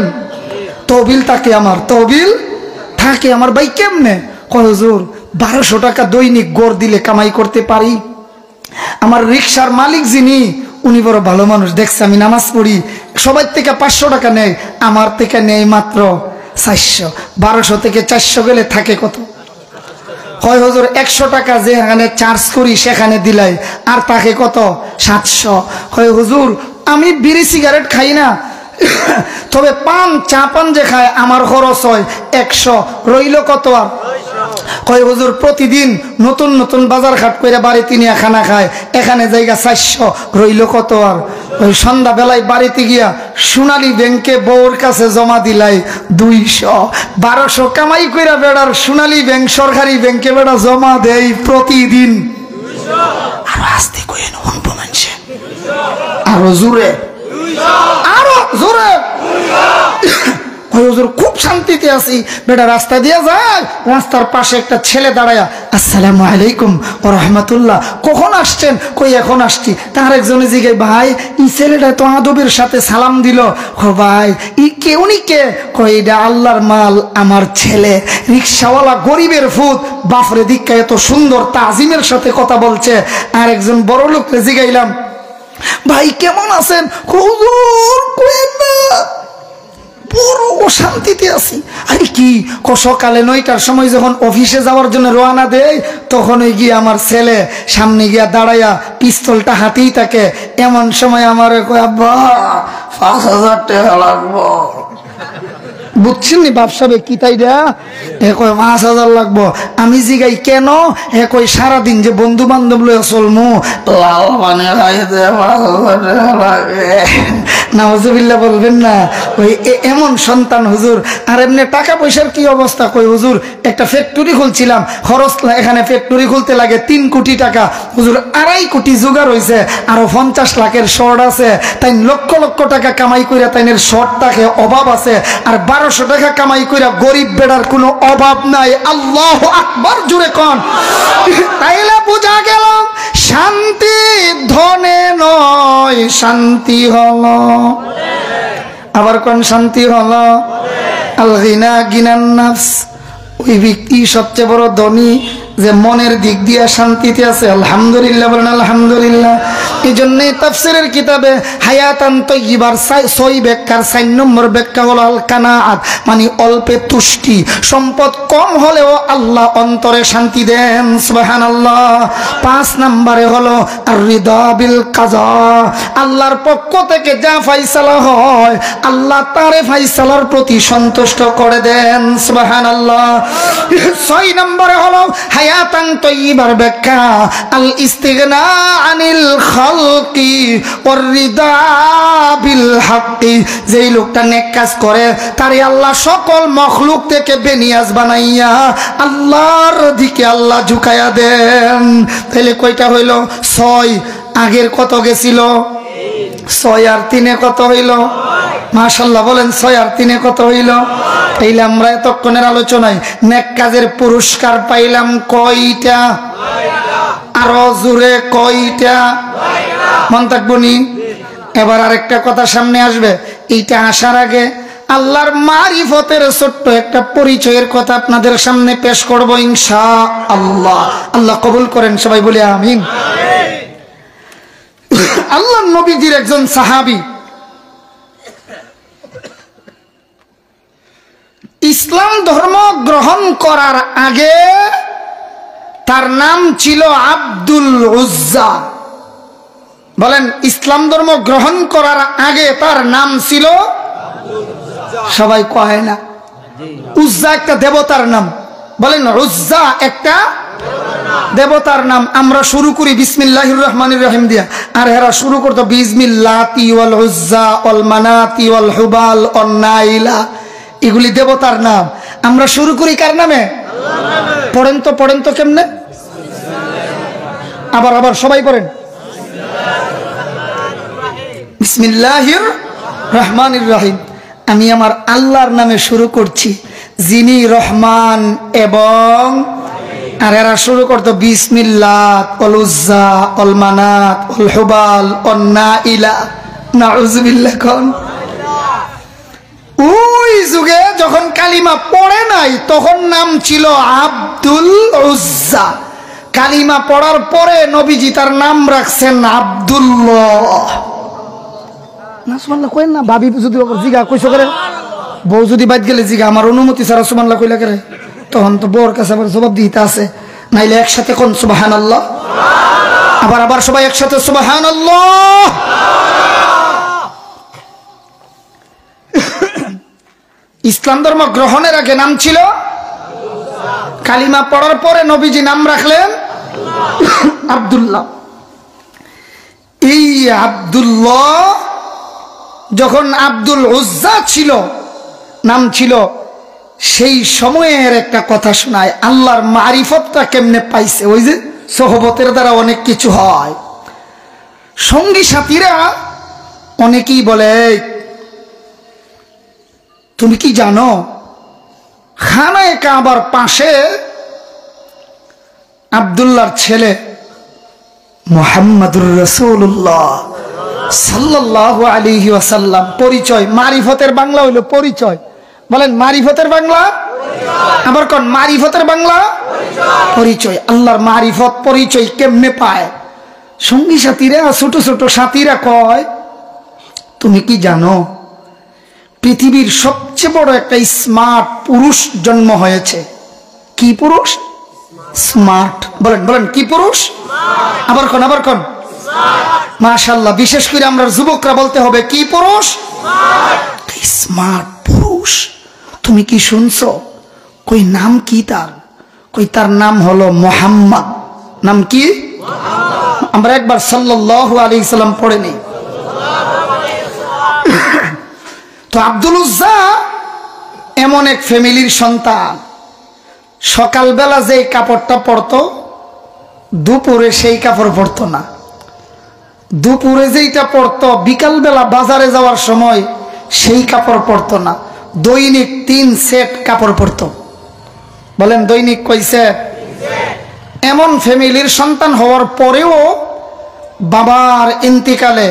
তহবিল থাকে আমার, তহবিল থাকে আমার। ভাই কেমনে? কয় হুজুর 1200 টাকা দৈনিক গড় দিলে কামাই করতে পারি। আমার রিক্সার মালিক যিনি, উনি বড় ভালো মানুষ, দেখছে আমি নামাজ পড়ি, সবাই থেকে 500 টাকা নেয়, আমার থেকে নেয় মাত্র 400। 1200 থেকে 400 গেলে থাকে কত? হয় হুজুর 100 টাকা যেখানে চার্জ করি সেখানে দিলাই, আর তাকে কত? 700। হয় হুজুর আমি বিড়ি সিগারেট খাই না, তবে পান, চা পান যে খায় আমার খরচ হয় 100, রইল কত? আর কয় হুজুর প্রতিদিন নতুন নতুন বাজার ঘাট করে বাড়িতে নিয়ে খানা খায়, এখানে জায়গা 400, রইল কত? আর ওই সন্ধ্যা বেলায় বাড়িতে গিয়া সোনালী ব্যাংকে বউর কাছে জমা দিলাই 200। 1200 কামাই কইরা বেড়ার সোনালী ব্যাংক, সরকারি ব্যাংকে বেড়া জমা দেয় প্রতিদিন 200। আর আস্তে কইেন শুনবো মানুষে, আরো জোরে, আরো জোরে। হুজুর খুব শান্তিতে আছি, বেটা রাস্তা দিয়ে যায়, রাস্তার পাশে একটা ছেলে দাঁড়ায়া আসসালামু আলাইকুম ওয়া রাহমাতুল্লাহ, কখন আসছেন? কই এখন আসছি। তার একজনে জিজ্ঞাসা, ভাই এই ছেলেটা তো আদবের সাথে সালাম দিল। ও ভাই ই কে? উনি কে? কই এটা আল্লাহর মাল, আমার ছেলে, রিকশাওয়ালা, গরিবের ফুত, বাপরে দীক্ষা এত সুন্দর তাজিমের সাথে কথা বলছে। আর একজন বড় লোককে জিজ্ঞাইলাম, ভাই কেমন আছেন? হুজুর কইেন না, বড় শান্তিতে আছি। আরে কি? সকালে 9টার সময় যখন অফিসে যাওয়ার জন্য রওনা দেয়, তখন ওই গিয়ে আমার ছেলে সামনে গিয়া দাঁড়াইয়া পিস্তলটা হাতেই থাকে। এমন সময় আমার কয়, আব্বা 5000 টাকা লাগবো। বুঝছেন নি বাপসাবে কি তাই দেয়া? এ কয় 5000 লাগবো। আমি জিগাই কেন? এ কই সারাদিন যে বন্ধু বান্ধব লইয়া চলমু, লাল মানে খাইতে 5000 টাকা লাগে। নাউজুবিল্লাহ বলবেন না। ওই এমন সন্তান হুজুর। আর এমনি টাকা পয়সার কি অবস্থা? কই হুজুর একটা ফ্যাক্টরি খুলছিলাম, খরচ এখানে ফ্যাক্টরি খুলতে লাগে 3 কোটি টাকা। হুজুর 2.5 কোটি জোগাড় হয়েছে, আরো 50 লাখের শর্ট আছে। তাই লক্ষ লক্ষ টাকা কামাই কইরা তাইনের শর্ট থাকে, অভাব আছে। আর 1200 টাকা কামাই কইরা গরিব বেড়ার কোনো অভাব নাই। আল্লাহু আকবার, জুড়ে কোন। তাইলে বোঝা গেল শান্তি ধনে নয়, শান্তি হলো, আবার কোন শান্তি হলো? আল গিনা গিনান নাফস। ওই ব্যক্তি সবচেয়ে বড় ধনী যে মনের দিক দিয়ে শান্তিতে আছে। আলহামদুলিল্লাহ বলেন আলহামদুলিল্লাহ। এই জন্যে তাফসীরের কিতাবে হায়াতান তাইয়্যিবার 6 ব্যাখ্যার 4 নম্বর ব্যাখ্যা হলো আল কানাআত, মানে অল্পে তুষ্টি। সম্পদ কম হলেও আল্লাহ অন্তরে শান্তি দেন, সুবহানাল্লাহ। 5 নম্বরে হলো আর রিদা বিল কাজা, আল্লাহর পক্ষ থেকে যা ফয়সালা হয় আল্লাহ তার ফয়সালার প্রতি সন্তুষ্ট করে দেন, সুবহানাল্লাহ। 6 নম্বরে হলো হায়াতান তাইয়্যিবার ব্যাখ্যা আল ইস্তিগনা আনিল খালকি ওয়ার রিদা বিল হাক্কি। যেই লোকটা নেক কাজ করে তারে আল্লাহ সকল মখলুক থেকে বেনিয়াজ বানাইয়া আল্লাহর দিকে আল্লাহ ঝুঁকাইয়া দেন। তাহলে কয়টা হইল? 6। আগের কত গেছিল? 6 আর 3 কত হইল? মাশাআল্লাহ বলেন 6 আর 3 কত হইল? তাইলে আমরা এতক্ষণের আলোচনায় নেক কাজের পুরস্কার পাইলাম কয়টা? আরো জোরে কয়টা? মন থাকবনি। এবার আরেকটা কথা সামনে আসবে, এইটা আসার আগে আল্লাহর মারিফতের ছোট্ট একটা পরিচয়ের কথা আপনাদের সামনে পেশ করব ইনশাআল্লাহ। আল্লাহ কবুল করেন, সবাই বলে আমিন। আল্লাহর নবীজির একজন সাহাবী ইসলাম ধর্ম গ্রহণ করার আগে তার নাম ছিল আব্দুল উজ্জা। বলেন, ইসলাম ধর্ম গ্রহণ করার আগে তার নাম ছিল? সবাই কয় না? উজ্জা একটা দেবতার নাম। বলেন উজ্জা একটা দেবতার নাম। আমরা শুরু করি বিসমিল্লাহির রহমানির রহিম দিয়া, আর এরা শুরু করতো বিসমিল্লাতি ওয়াল উজ্জা ওয়াল মানাতি ওয়াল হুবাল ওয়ান নাইলা। এগুলি দেবতার নাম। আমরা শুরু করি কার নামে? পড়েন তো, পড়েন তো কেমনে? আবার আবার সবাই পড়েন বিসমিল্লাহির রহমানির রহিম। আমি আমার আল্লাহর নামে শুরু করছি, যিনি রহমান এবং। আর এরা শুরু করতো বিসমিল্লাহ ওয়াল উজ্জা ওয়াল মানাত ওয়াল হুবাল ওয়ান নাইলা। নাউযুবিল্লাহ। কোন যুগে যখন কালিমা পড়ে নাই তখন নাম ছিল আব্দুল উজ্জা। কালিমা পড়ার পরে নবীজি তার নাম রাখছেন আব্দুল্লাহ। না সুবহানাল্লাহ কইন না, ভাবি যদি জিগা কইছো করে, বউ যদি বাইত গেলে জিগা আমার অনুমতি ছাড়া সুবহানাল্লাহ কইলা করে, তখন তো বউর কাছে আবার জবাব দিতে আছে। নাইলে একসাথে কোন সুবহানাল্লাহ, আবার সবাই একসাথে সুবহানাল্লাহ। ইসলাম ধর্ম গ্রহণের আগে নাম ছিল, কালিমা পড়ার পরে নবীজি নাম রাখলেন আব্দুল্লাহ। এই আব্দুল্লাহ যখন আব্দুল উজ্জা ছিল, নাম ছিল, সেই সময়ের একটা কথা শোনায়, আল্লাহর মারিফতটা কেমনে পাইছে। ওই যে সোহবতের দ্বারা অনেক কিছু হয়। সঙ্গী সাথীরা অনেকেই বলে, তুমি কি জানো খানায়ে কাবার পাশে আব্দুল্লাহর ছেলে মুহাম্মাদুর রাসূলুল্লাহ সাল্লাল্লাহু আলাইহি ওয়াসাল্লাম। পরিচয়, মারিফতের বাংলা হইল পরিচয়। বলেন মারিফতের বাংলা, আবার কোন মারিফতের বাংলা পরিচয়। আল্লাহর মারিফত পরিচয় কেমনে পায়? সঙ্গী সাথীরা, ছোট ছোট সাথীরা কয়, তুমি কি জানো পৃথিবীর সবচেয়ে বড় একটা স্মার্ট পুরুষ জন্ম হয়েছে। কি পুরুষ? স্মার্ট। বলেন বলেন কি পুরুষ? আবার কোন মাশাআল্লাহ। বিশেষ করে আমরা যুবকরা বলতে হবে কি পুরুষ? স্মার্ট পুরুষ। তুমি কি শুনছো? কই নাম কি তার? কই তার নাম হলো মুহাম্মদ। নাম কি? আমরা একবার সাল্লাল্লাহু আলাইহি সাল্লাম পড়ে নেই। তো আব্দুল উজ্জা এমন এক ফ্যামিলির সন্তান, সকালবেলা যে কাপড়টা পরতো দুপুরে সেই কাপড় পরতো না। দুপুরে যেইটা পরতো বিকালবেলা বাজারে যাওয়ার সময় সেই কাপড় পরতো না। দৈনিক 3 সেট কাপড় পরতো। বলেন দৈনিক কয় সেট? এমন ফ্যামিলির সন্তান হওয়ার পরেও বাবার ইন্তিকালে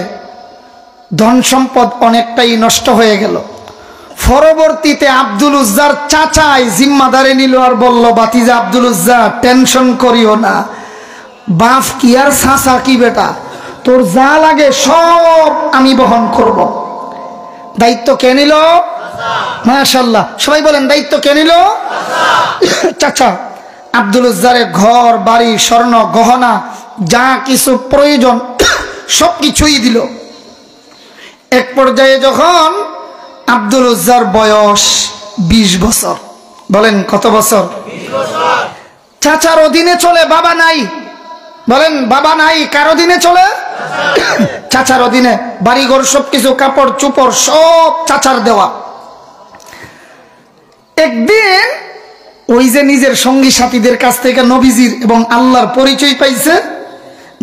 ধন সম্পদ অনেকটাই নষ্ট হয়ে গেল। পরবর্তীতে আব্দুল উজ্জার চাচাই জিম্মাদারি নিল আর বলল, বাতিজা আব্দুল উজ্জা টেনশন করিও না, বাপ কি আর চাচা কি বেটা, তোর যা লাগে সব আমি বহন করব। দায়িত্ব কে নিল? মাশাআল্লাহ, সবাই বলেন দায়িত্ব কে নিল? চাচা। আব্দুল উজ্জারে ঘর বাড়ি স্বর্ণ গহনা যা কিছু প্রয়োজন সব কিছুই দিল। এক পর্যায়ে যখন আব্দুল উজ্জার বয়স 20 বছর, বলেন কত বছর? 20 বছর। চাচার অধীনে চলে, বাবা নাই। বলেন বাবা নাই, কার অধীনে চলে? চাচার অধীনে। বাড়িঘর সবকিছু, কাপড় চোপড় সব চাচার দেওয়া। একদিন ওই যে নিজের সঙ্গী সাথীদের কাছ থেকে নবীজির এবং আল্লাহর পরিচয় পাইছে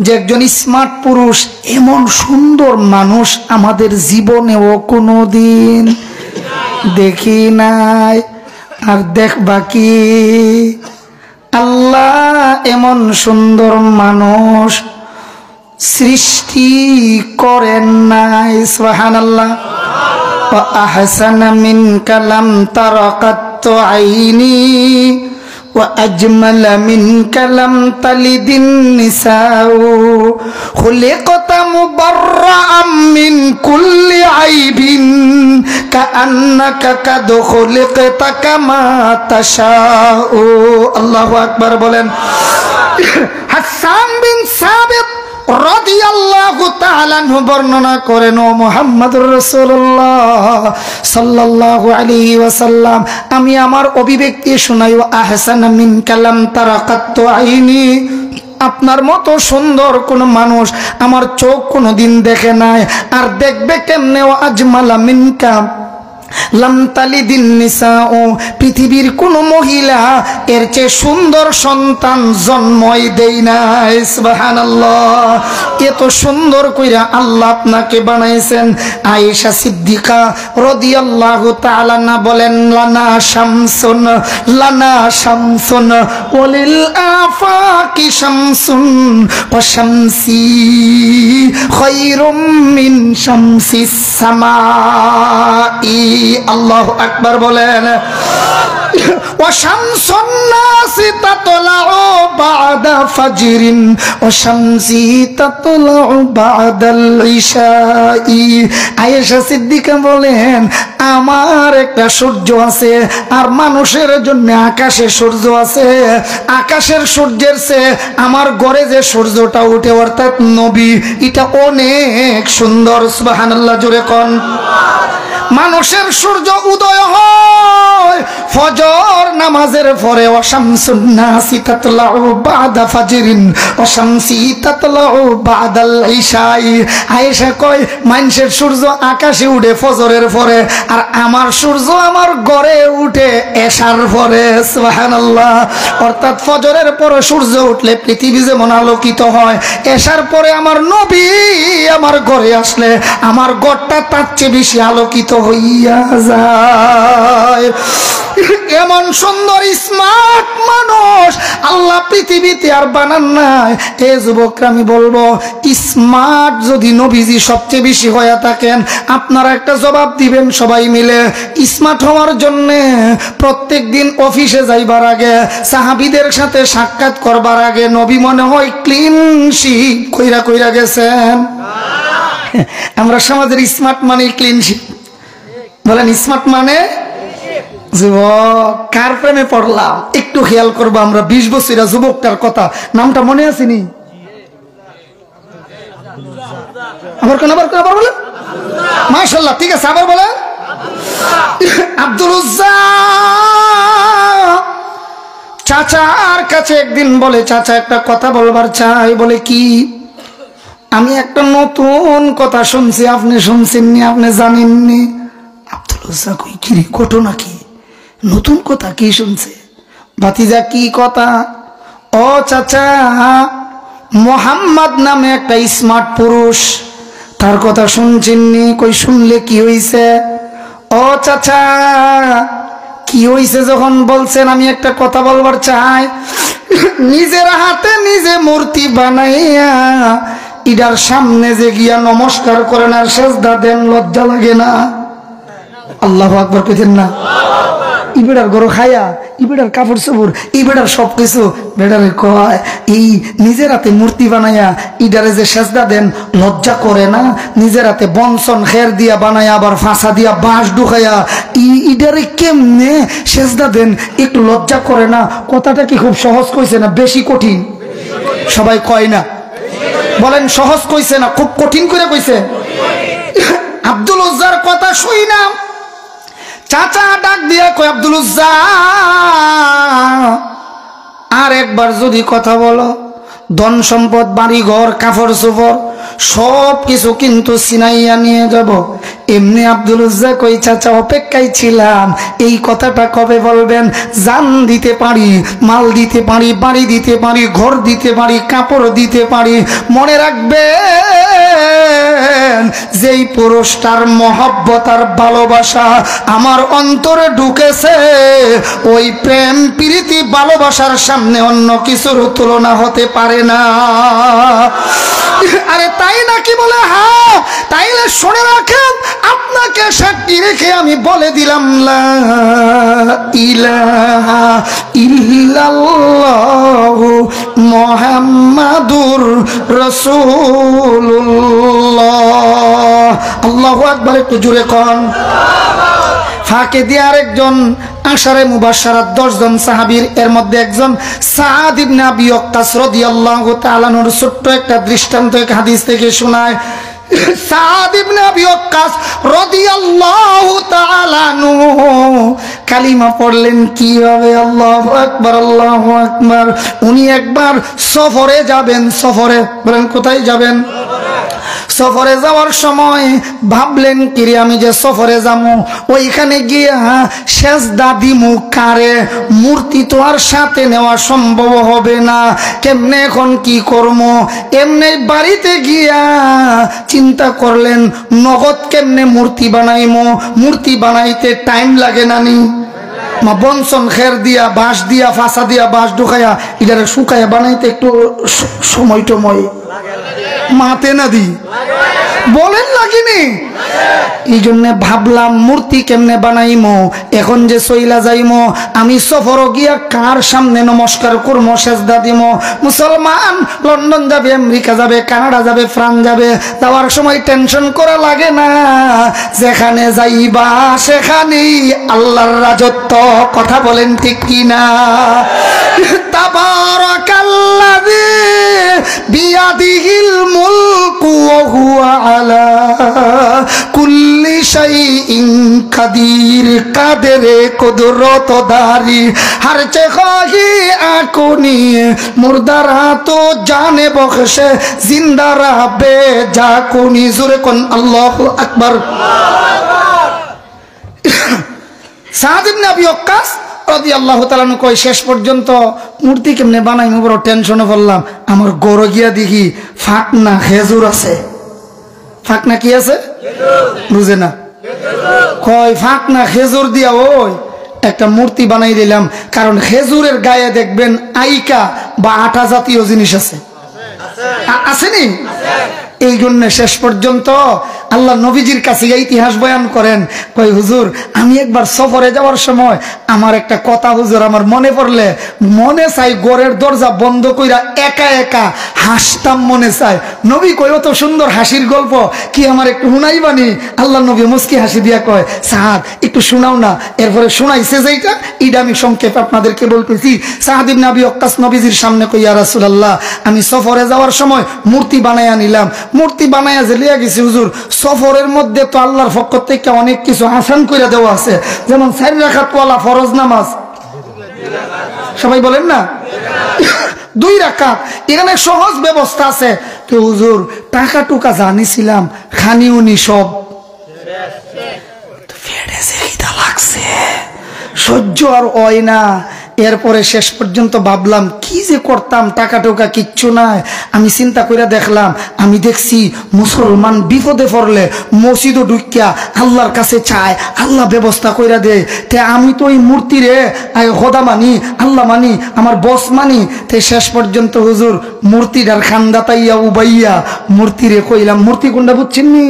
যে একজন স্মার্ট পুরুষ, এমন সুন্দর মানুষ আমাদের জীবনেও কোনোদিন দেখি নাই, আর দেখবা কি? আল্লাহ এমন সুন্দর মানুষ সৃষ্টি করেন নাই। সুবহানাল্লাহ। ওয়া আহসানা মিনকা লাম তারা কাত্তু আইনি ওয়া আজমালা মিনকা লাম তালিদিন নিসাউ খুলিকতা মুবাররাআম মিন কুল্লি আইবিন কাআন্নাকা কাদ খুলিকতা কামা তাশাউ। আল্লাহু আকবার বলেন। হাসান বিন সাবিত রাদিয়াল্লাহু তাআলা আনহু বর্ণনা করেন, ও মুহাম্মদুর রাসূলুল্লাহ সাল্লাল্লাহু আলাইহি ওয়াসাল্লাম, আমি আমার অভিব্যক্তি শোনাই, আহসানা মিন কালাম তারাকাতু আইনি, আপনার মতো সুন্দর কোন মানুষ আমার চোখ কোনোদিন দেখে নাই, আর দেখবে কেমনে? আজমালা মিনকা লাম তালিদিন নিসাউ, পৃথিবীর কোন মহিলা এর চেয়ে সুন্দর সন্তান জন্মই দেয় নাই। সুবহানাল্লাহ। এত সুন্দর কইরা আল্লাহ আপনাকে বানাইছেন। আয়েশা সিদ্দিকা রাদিয়াল্লাহু তাআলা না বলেন, লানা শামসুন, লানা শামসুন ওয়ালিল আফাকি শামসুন ওয়া শামসি খায়রুম মিন শামসিস সামাই। আল্লাহু আকবার বলেন। وشمس الناس تطلع بعد فجر وشمسي تطلع بعد العشاء। আয়েশা সিদ্দিকা বলেন আমার একটা সূর্য আছে আর মানুষের জন্য আকাশে সূর্য আছে। আকাশের সূর্যের চেয়ে আমার ঘরে যে সূর্যটা উঠে অর্থাৎ নবী, এটা অনেক সুন্দর। সুবহানাল্লাহ জোরে কোন। মানুষের সূর্য উদয় হয় ফজর নামাজের পরে। ওয়াশামসুন নাসি তাতলাউ বাদা ফাজরিন ওয়াশামসি তাতলাউ বাদাল ইশাই। আয়েশা কয় মানুষের সূর্য আকাশে উঠে ফজরের পরে আর আমার সূর্য আমার ঘরে উঠে এশার পরে। সুবহানাল্লাহ। অর্থাৎ ফজরের পরে সূর্য উঠলে পৃথিবী যেমন আলোকিত হয়, এশার পরে আমার নবী আমার ঘরে আসলে আমার ঘরটা তার চেয়ে বেশি আলোকিত হইয়া যায়। এমন সুন্দর স্মার্ট মানুষ আল্লাহ পৃথিবীতে আর বানান নাই। এ যুবকরা আমি বলবো, স্মার্ট যদি নবীজি সবচেয়ে বেশি হয়ে থাকেন, আপনারা একটা জবাব দিবেন সবাই মিলে। স্মার্ট হওয়ার জন্য প্রত্যেক দিন অফিসে যাইবার আগে, সাহাবীদের সাথে সাক্ষাৎ করবার আগে নবী মনে হয় ক্লিন শিট কইরা কইরা গেছেন। আমরা সমাজের স্মার্ট মানে ক্লিন শিট বলেন। স্মার্ট মানে যুবক কার প্রেমে পড়লাম একটু খেয়াল করবো আমরা। 20 বছরের যুবকটার কথা, নামটা মনে আসেনি? আবার বলেন। মাশাআল্লাহ, ঠিক আছে আবার বলেন। আব্দুল উজ্জা চাচার কাছে একদিন বলে, চাচা একটা কথা বলবার চাই। বলে কি? আমি একটা নতুন কথা শুনছি, আপনি শুনছেননি, আপনি জানেননি। আব্দুল উজ্জা কই কি রে, ঘটনা কি? নতুন কথা কি শুনছে? ভাতিজা কি কথা? ও চাচা, মোহাম্মদ নামে একটা স্মার্ট পুরুষ, তার কথা শুনছেননি? কই শুনলে কি হইছে? ও চাচা কি হইছে যখন বলছেন আমি একটা কথা বলবার চাই। নিজের হাতে নিজে মূর্তি বানাইয়া ইডার সামনে যে গিয়া নমস্কার করেন আর সেজদা দেন, লজ্জা লাগে না? আল্লাহু আকবার কইতেন না? ইবেড়ার গরু খায়া, ইবেড়ার কাপড় চোপড়, ইবেড়ার সবকিছু বেড়ারে কয় এই নিজের হাতে মূর্তি বানাইয়া ইডারে যে সেজদা দেন, লজ্জা করে না? নিজের হাতে বনসন খের দিয়া বানাইয়া আবার ফাঁসা দিয়া বাঁশ ঢুকাইয়া ইডারে কেমনে সেজদা দেন, একটু লজ্জা করে না? কথাটা কি খুব সহজ কইছে না বেশি কঠিন? সবাই কয় না? বলেন সহজ কইছে না খুব কঠিন করে কইছে? আব্দুল উজ্জার কথা শুই না চাচা ডাক দিয়া কয়, আব্দুল উজ্জা আর একবার যদি কথা বলো, ধন সম্পদ বাড়ি ঘর কাপড় চোপড় সব কিছু কিন্তু ছিনাইয়া নিয়ে যাব। এমনি আব্দুল উজ্জা কই, চাচা অপেক্ষায় ছিলাম এই কথাটা কবে বলবেন। জান দিতে পারি, মাল দিতে পারি, বাড়ি দিতে পারি, ঘর দিতে পারি, কাপড় দিতে পারি। মনে রাখবেন যেই পুরুষটার মহব্বত আর ভালোবাসা আমার অন্তরে ঢুকেছে, ওই প্রেম প্রীতি ভালোবাসার সামনে অন্য কিছুর তুলনা হতে পারে না। আরে তাই নাকি? বলে হ্যাঁ। তাইলে শুনে রাখেন, আপনাকে সাক্ষী রেখে আমি বলে দিলাম লা ইলাহা ইল্লাল্লাহু মুহাম্মাদুর রাসূলুল্লাহ। আল্লাহু আকবার, একটু জোরে কোন। ফাঁকে দিয়ে আরেকজন আশারে মুবাশশারাত 10 জন সাহাবীর, এর মধ্যে একজন সাদ ইবনে আবি ওয়াক্কাস রাদিয়াল্লাহু তাআলা আনহুর ছোট্ট একটা দৃষ্টান্ত এক হাদিস থেকে শোনায়। সাদ ইবনে আবি ওয়াক্কাস রাদিয়াল্লাহু তাআলা আনহু কালিমা পড়লেন কিভাবে? আল্লাহু আকবার, আল্লাহু আকবার। উনি একবার সফরে যাবেন। সফরে, বলেন কোথায় যাবেন? সফরে যাওয়ার সময় ভাবলেন কিরে আমি যে সফরে যাবো, ওইখানে গিয়া সেজদা দিমু কারে? মূর্তি তো আর সাথে নেওয়া সম্ভব হবে না। কেমনে এখন কি করবো? এমনি বাড়িতে গিয়া চিন্তা করলেন নগদ কেমনে মূর্তি বানাইমো। মূর্তি বানাইতে টাইম লাগে না নি? বনসন খের দিয়া বাঁশ দিয়া ফাঁসা দিয়া বাঁশ ঢুকাইয়া ইটারে শুকাইয়া বানাইতে একটু সময় টময় মাতে না দি বলেন লাগিনি? এই জন্য ভাবলাম মূর্তি কেমনে বানাইমো, এখন যে সইলা যাইমো আমি সফর গিয়া কার সামনে নমস্কার করবো, সেজদা দিমো? মুসলমান লন্ডন যাবে, আমেরিকা যাবে, কানাডা যাবে, ফ্রান্স যাবে, যাওয়ার সময় টেনশন করা লাগে না, যেখানে যাইবা সেখানেই আল্লাহর রাজত্ব। কথা বলেন ঠিক কিনা? তাবারাকাল্লাযী বিয়াদিহিল মুলকু ওয়া হুয়া আলা কুল্লি শাইইন কাদির। কাদেরে কুদরতদারি हर चेखाही आकुनी मुर्दारा तो जाने बख्शे जिंदा रहा बेजाकुनी। जुरे कौन अल्लाहु अकबर। साद इब्ने अबी वक्कास রাদিয়াল্লাহু তাআলা কই শেষ পর্যন্ত মূর্তি কেমনে বানাই বড় টেনশনে পড়লাম। আমার গরো গিয়া দেখি ফাকনা খেজুর আছে। ফাকনা কি আছে? বুঝে না? কয় ফাকনা খেজুর দিয়া ওই একটা মূর্তি বানাই দিলাম, কারণ খেজুরের গায়ে দেখবেন আইকা বা আটা জাতীয় জিনিস আছে, আসেনি? এই জন্য শেষ পর্যন্ত আল্লাহ নবীজির কাছে ইতিহাস বয়ান করেন, কই হুজুর আমি একবার সফরে যাওয়ার সময় আমার একটা কথা হুজুর আমার মনে পড়লে মনে চাই ঘরের দরজা বন্ধ কইরা একা একা হাসতাম, মনে চাই। নবী কই অত সুন্দর হাসির গল্প কি আমার একটু শুনাইবানি? আল্লাহ নবী মুস্কি হাসি দিয়া কয় সাদ একটু শোনাও না। এরপরে শোনাইছে যেটা এটা আমি সংক্ষেপে আপনাদেরকে বলতেছি। সাদ ইবনে আবি ওয়াক্কাস নবীজির সামনে কই ইয়া রাসূলুল্লাহ আমি সফরে যাওয়ার সময় মূর্তি বানায়া নিলাম, মূর্তি বানায়া যে লিয়া গেছি হুজুর, সফরের মধ্যে তো আল্লাহর পক্ষ থেকে অনেক কিছু আসান করে দেওয়া আছে, যেমন 4 রাকাত ওয়ালা ফরজ নামাজ, সবাই বলেন না 2 রাকাত, এখানে সহজ ব্যবস্থা আছে। তো হুজুর টাকা টুকা জানিছিলাম খানি উনি সব ফেড়ে যেটা লাগছে সহ্য আর হয় না। এরপরে শেষ পর্যন্ত ভাবলাম কি যে করতাম, টাকা টোকা কিচ্ছু নাই। আমি চিন্তা করে দেখলাম, আমি দেখছি মুসলমান বিপদে পড়লে মসজিদও ঢুকিয়া আল্লাহর কাছে চায়, আল্লাহ ব্যবস্থা করে দেয়। তে আমি তো এই মূর্তিরে খোদা মানি, আল্লাহ মানি, আমার বস মানি। তে শেষ পর্যন্ত হুজুর মূর্তিটার খান্দাতাইয়া উবাইয়া মূর্তিরে কইলাম, মূর্তি কোনটা বুঝছেন নি?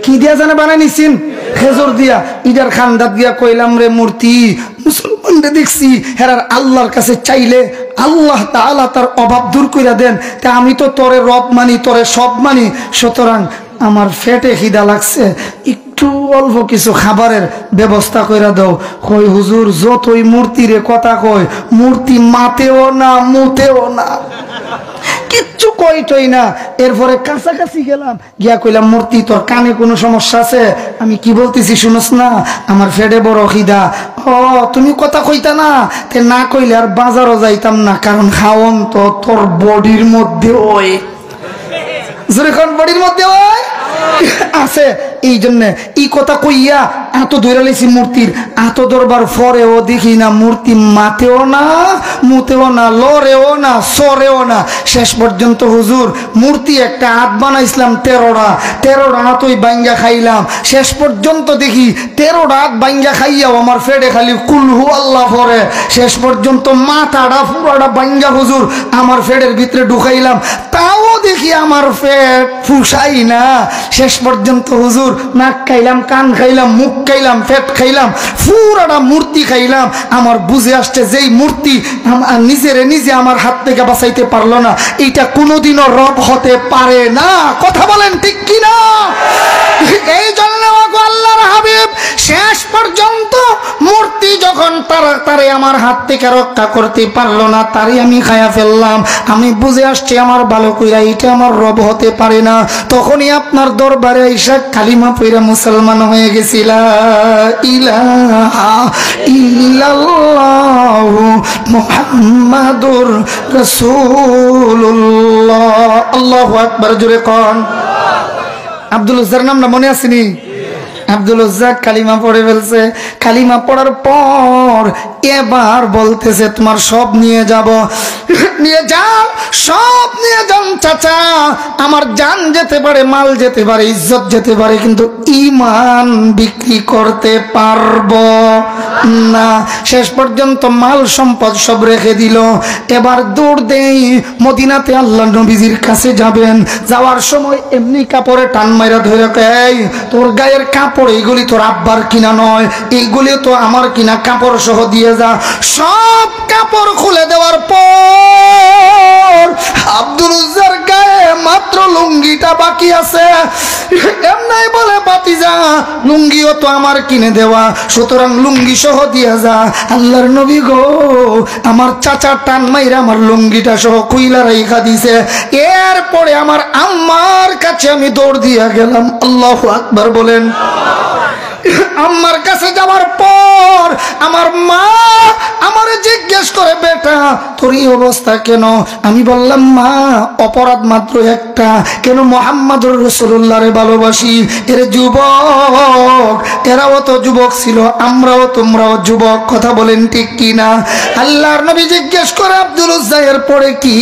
কি দিয়া জানে বানাই নিছেন? খেজুর দিয়া। ইটার খান্দাত দিয়া কইলাম রে মূর্তি মুসলমানরা দেখছি হেরার আল্লাহর কাছে চাইলে আল্লাহ তাআলা তার অভাব দূর কইরা দেন। তা আমি তো তোরে রব মানি, তোরে সব মানি, সুতরাং আমার পেটে খিদা লাগছে, একটু অল্প কিছু খাবারের ব্যবস্থা কইরা দাও। কই হুজুর যতই মূর্তিরে কথা কয় মূর্তি মাতেও না মুতেও না, কিচ্ছু কইতই না। এরপরে কাছাকাছি গেলাম, গিয়া কইলাম মূর্তি তোর কানে কোনো সমস্যা আছে? আমি কি বলতেছি শুনোস না? আমার ফেডে বড় খিদা। ও তুমি কথা কইতা না? তে না কইলে আর বাজারও যাইতাম না, কারণ খাওন তো তোর বডির মধ্যে ওই যখন বডির মধ্যে ওই আছে। এই জন্য এই কথা কইয়া এত ধরে লেছি মূর্তির, এত দরবার ফরেও দেখি না মূর্তি মাতেও না মুতেও না, লড়েও না সরেও না। শেষ পর্যন্ত হুজুর মূর্তি একটা হাত বানাইছিলাম 13টা হাতই বাঙ্গা খাইলাম। শেষ পর্যন্ত দেখি 13টা হাত বাঙ্গা খাইয়াও আমার ফেডে খালি কুলহু আল্লাহ পরে। শেষ পর্যন্ত মাথাটা পুরাটা বাঙ্গা হুজুর আমার ফেডের ভিতরে ঢুকাইলাম, তাও দেখি আমার ফেড ফুসাই না। শেষ পর্যন্ত হুজুর নাক খাইলাম, কান খাইলাম, মুখ খাইলাম, পেট খাইলাম, পুরাটা মূর্তি খাইলাম। আমার বুঝে আসছে যেই মূর্তি নিজে আমার হাত থেকে বাঁচাইতে পারলো না, এইটা কোনোদিনও রব হতে পারে না। কথা বলেন ঠিক কিনা? এই জন্য আল্লাহর হাবিব শেষ পর্যন্ত মূর্তি যখন তারে আমার হাত থেকে রক্ষা করতে পারলো না, তারই আমি খায়া ফেললাম। আমি বুঝে আসছি আমার ভালো কইরা এটা আমার রব হতে পারে না। তখনই আপনার দরবারে আইসা কালিমা পইরা মুসলমান হয়ে গেছি। লা ইলাহা ইল্লাল্লাহু মুহাম্মাদুর রাসূলুল্লাহ। আল্লাহু আকবার। জোরে কোন। আব্দুল উজ্জার নাম না মনে আসেনি? আব্দুল উজ্জা কালিমা পড়ে ফেলছে। কালিমা পড়ার পর এবার বলতেছে তোমার সব নিয়ে যাব, নিয়ে যাও, সব নিয়ে যান চাচা, আমার জান যেতে পারে, মাল যেতে পারে, ইজ্জত যেতে পারে, কিন্তু ঈমান বিক্রি করতে পারবো না। শেষ পর্যন্ত মাল সম্পদ সব রেখে দিল। এবার দৌড় দেই মদিনাতে আল্লাহ নবীজির কাছে যাবেন। যাওয়ার সময় এমনি কাপড়ে টান মাইরা ধরে এই তোর গায়ের কাপড় এইগুলি তোর আব্বার কিনা নয়, এইগুলি তো আমার কিনা, কাপড় সহ দিয়ে যা। সব কাপড় খুলে দেওয়ার পর আব্দুল উজ্জার গায়ে মাত্র লুঙ্গিটা বাকি আছে। এমনি বলে বাতিজা লুঙ্গিও তো আমার কিনে দেওয়া, সুতরাং লুঙ্গি সহ দিয়ে যা। আল্লাহর নবী গো, আমার চাচা টান মাইরা আমার লুঙ্গিটা সহ কুইলা রাইখা দিছে। এরপরে আমার আম্মার কাছে আমি দৌড় দিয়া গেলাম। আল্লাহু আকবার বলেন। আম্মার কাছে যাওয়ার পর আমার মা আমারে জিজ্ঞেস করে বেটা তোর এই অবস্থা কেন? আমি বললাম মা অপরাধ মাত্র একটা, কেন মুহাম্মদুর রাসূলুল্লাহরে ভালোবাসি। এর যুবক, এরাও তো যুবক ছিল, আমরাও তোমরাও যুবক, কথা বলেন ঠিক কিনা? আল্লাহর নবী জিজ্ঞেস করে আব্দুল উজ্জা এর পরে কি?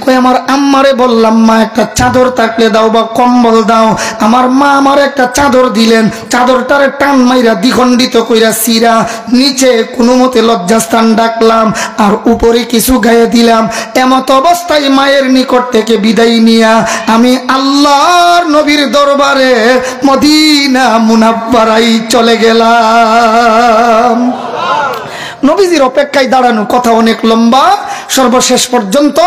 কই আমার আম্মারে বললাম মা একটা চাদর থাকলে দাও বা কম্বল দাও। আমার মা আমার একটা চাদর দিলেন, চাদরটারে টান মাইরা দ্বিখণ্ডিত কইরা সিরা নিচে কোনো মতে লজ্জাস্থান ডাকলাম আর উপরে কিছু গায়ে দিলাম। এমত অবস্থায় মায়ের নিকট থেকে বিদায় নিয়া আমি আল্লাহর নবীর দরবারে মদিনা মুনাব্বারায় চলে গেলাম। নবীজির অপেক্ষায় দাঁড়ানো, কথা অনেক লম্বা। সর্বশেষ পর্যন্ত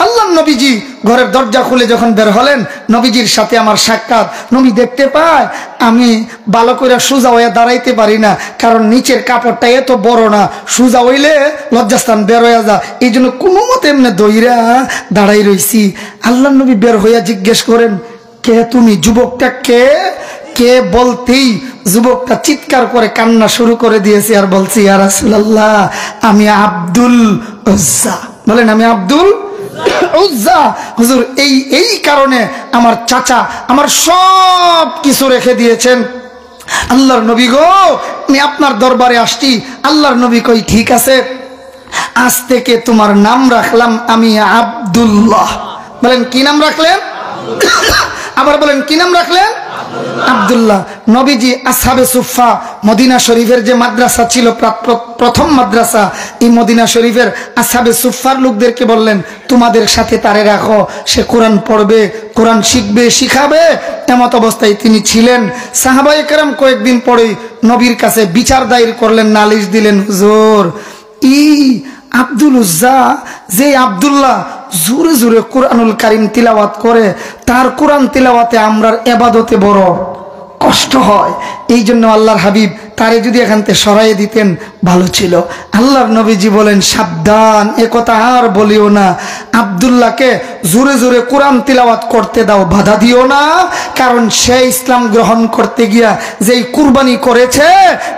আল্লাহ নবীজি ঘরের দরজা খুলে যখন বের হলেন, নবীজির সাথে আমার সাক্ষাৎ। নবী দেখতে পায় আমি ভালো করে সোজা হয়ে দাঁড়াইতে পারি না, কারণ নিচের কাপড়টা এত বড় না, সোজা হইলে লজ্জাস্থান বের হয়ে যা, এই জন্য কোনো মতে এমনি দইরা দাঁড়াই রইছি। আল্লাহ নবী বের হইয়া জিজ্ঞেস করেন কে তুমি? যুবকটা কে? কে বলতেই যুবকটা চিৎকার করে কান্না শুরু করে দিয়েছে আর বলছি ইয়া রাসূলুল্লাহ আমি আব্দুল উজ্জা। বলেন আমি আব্দুল উজ্জা। হুজুর এই কারণে আমার চাচা আমার সব কিছু রেখে দিয়েছেন। আল্লাহর নবী গো আমি আপনার দরবারে আসছি। আল্লাহর নবী কই ঠিক আছে, আজ থেকে তোমার নাম রাখলাম আমি আব্দুল্লাহ। বলেন কি নাম রাখলেন? আবার বলেন কি নাম রাখলেন? আব্দুল্লাহ। নবীজি আসহাবে সুফা মদিনা শরীফের যে মাদ্রাসা ছিল, প্রথম মাদ্রাসা, এই মদিনা শরীফের আসহাবে সুফার লোকদেরকে বললেন তোমাদের সাথে তারে রাখো, সে কোরআন পড়বে, কোরআন শিখবে, শিখাবে। এমত অবস্থায় তিনি ছিলেন। সাহাবায়ে কেরাম কয়েকদিন পরেই নবীর কাছে বিচার দায়ের করলেন, নালিশ দিলেন, হুজুর আব্দুল উজ্জা যে আব্দুল্লাহ জোরে জোরে কোরআনুল কারীম তিলাওয়াত করে, তার কোরআন তিলাওয়াতে আমরার ইবাদতে বড় কষ্ট হয়। এই জন্য আল্লাহর হাবিব তারে যদি এখান থেকে সরাইয়ে দিতেন ভালো ছিল। আল্লাহর নবীজি বলেন সাবধান, এ কথা আর বলিও না। আব্দুল্লাহকে জোরে জোরে কোরআন তিলাওয়াত করতে দাও, বাধা দিও না, কারণ সে ইসলাম গ্রহণ করতে গিয়া যেই কুরবানি করেছে,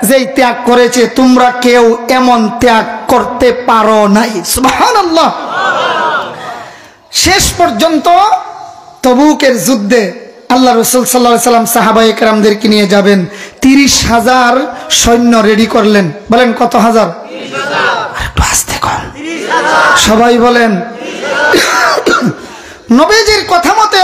যেই ত্যাগ করেছে, তোমরা কেউ এমন ত্যাগ করতে পারো নাই। সুবহানাল্লাহ। শেষ পর্যন্ত তবুকের যুদ্ধে আল্লাহ রাসূল সাল্লাল্লাহু আলাইহি সাল্লাম সাহাবায়ে কেরামদেরকে নিয়ে যাবেন। 30,000 সৈন্য রেডি করলেন। বলেন কত হাজার? 30,000। সবাই বলেন। নবীজির কথা মতে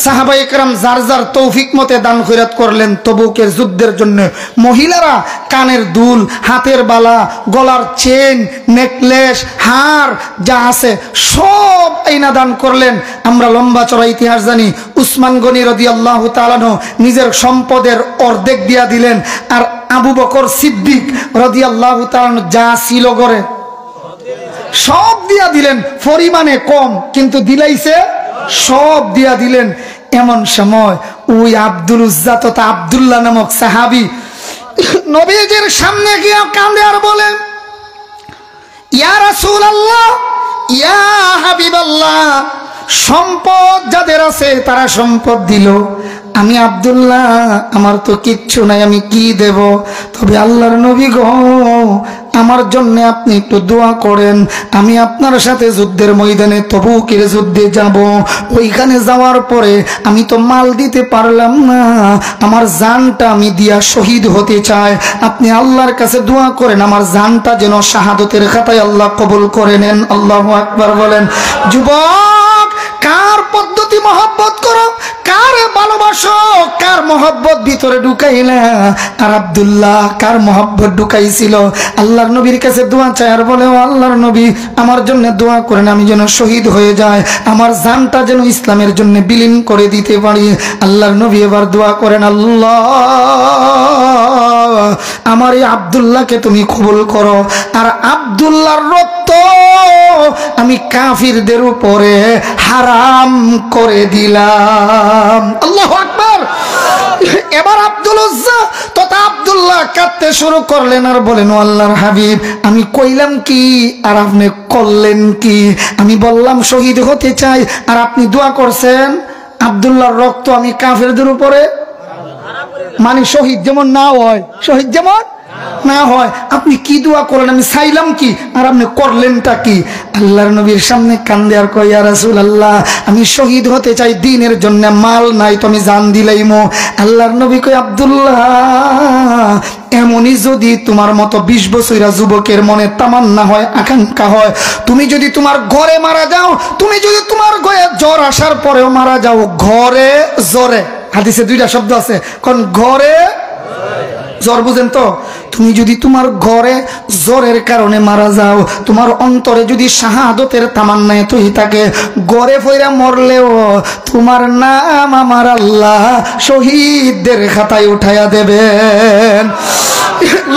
সাহাবায়ে কেরাম যার যার তৌফিক মতে দান খয়রাত করলেন তবুকের যুদ্ধের জন্য। মহিলারা কানের দুল, হাতের বালা, গলার চেন, নেকলেস, হার যা আছে সব আইনা দান করলেন। আমরা লম্বা চড়া ইতিহাস জানি। উসমান গনি রাদিয়াল্লাহু তাআলা আনহু নিজের সম্পদের অর্ধেক দিয়া দিলেন, আর আবু বকর সিদ্দিক রাদিয়াল্লাহু তাআলা আনহু যা ছিল ঘরে সব দিয়া দিলেন। পরিমাণে কম কিন্তু দিলাইছে সব দিয়া দিলেন। এমন সময় ওই আব্দুল উজ্জা তথা আব্দুল্লাহ নামক সাহাবী নবীজির সামনে গিয়ে কাঁদে আর বলেন ইয়া রাসূলুল্লাহ, ইয়া হাবিবাল্লাহ, সম্পদ যাদের আছে তারা সম্পদ দিল, আমি আব্দুল্লাহ, আমার তো কিচ্ছু নাই, আমি কি দেব? তবে আল্লাহর নবী গো, আমার জন্য আপনি একটু দোয়া করেন। আমি আপনার সাথে যুদ্ধের ময়দানে তবুকের যুদ্ধে যাব। ওইখানে যাওয়ার পরে আমি তো মাল দিতে পারলাম না, আমার জানটা আমি দিয়া শহীদ হতে চাই। আপনি আল্লাহর কাছে দোয়া করেন আমার জানটা যেন শাহাদতের খাতায় আল্লাহ কবুল করে নেন। আল্লাহু আকবার বলেন। যুবক, কার পদ্ধতি মহব্বত করো, কার ভালোবাসো, কার মহব্বত ভিতরে ঢুকাইলা? আর আব্দুল্লাহ কার মহব্বত ঢুকাইছিল? আল্লাহর নবীর কাছে দোয়া চায় আর বলে, ও আল্লাহর নবী, আমার জন্য দোয়া করেন, আমি যেন শহীদ হয়ে যায়, আমার জানটা যেন ইসলামের জন্য বিলীন করে দিতে পারি। আল্লাহর নবী এবার দোয়া করেন, আল্লাহ আমার এই আব্দুল্লাহকে তুমি কবুল করো, আর আব্দুল্লাহর রক্ত আমি কাফিরদের উপরে হারাম করে দিলাম। আল্লাহু আকবার। এবার আব্দুল উজ্জা তথা আব্দুল্লাহ কাঁদতে শুরু করলেন আর বলেন, ও আল্লাহর হাবিব, আমি কইলাম কি আর আপনি করলেন কি? আমি বললাম শহীদ হতে চাই, আর আপনি দোয়া করছেন আব্দুল্লাহর রক্ত আমি কাফেরদের উপরে, মানে শহীদ যেমন না হয়, শহীদ যেমন না হয়। আপনি কি দোয়া করলেন? আমি চাইলাম কি আর আপনি করলেনটা কি? আল্লাহর নবীর সামনে কান্দে আর কয়, ইয়া রাসূলুল্লাহ, আমি শহীদ হতে চাই দিনের জন্য, মাল নাই তো আমি জান দিলাইমো। আল্লাহর নবী কয়, আব্দুল্লাহ, এমনই যদি তোমার মতো 20 বছরের যুবকের মনে তামান্না হয়, আকাঙ্ক্ষা হয়, তুমি যদি তোমার ঘরে মারা যাও, তুমি যদি তোমার ঘরে জ্বর আসার পরেও মারা যাও, ঘরে জ্বরে, হাদিসে 2টা শব্দ আছে, কোন ঘরে জ্বর, বুঝেন তো? তুমি যদি তোমার ঘরে জ্বরের কারণে মারা যাও, তোমার অন্তরে যদি শাহাদতের তামান্না এতই থাকে, ঘরে ফইরা মরলেও তোমার নাম আমার আল্লাহ শহীদদের খাতায় উঠাইয়া দেবেন।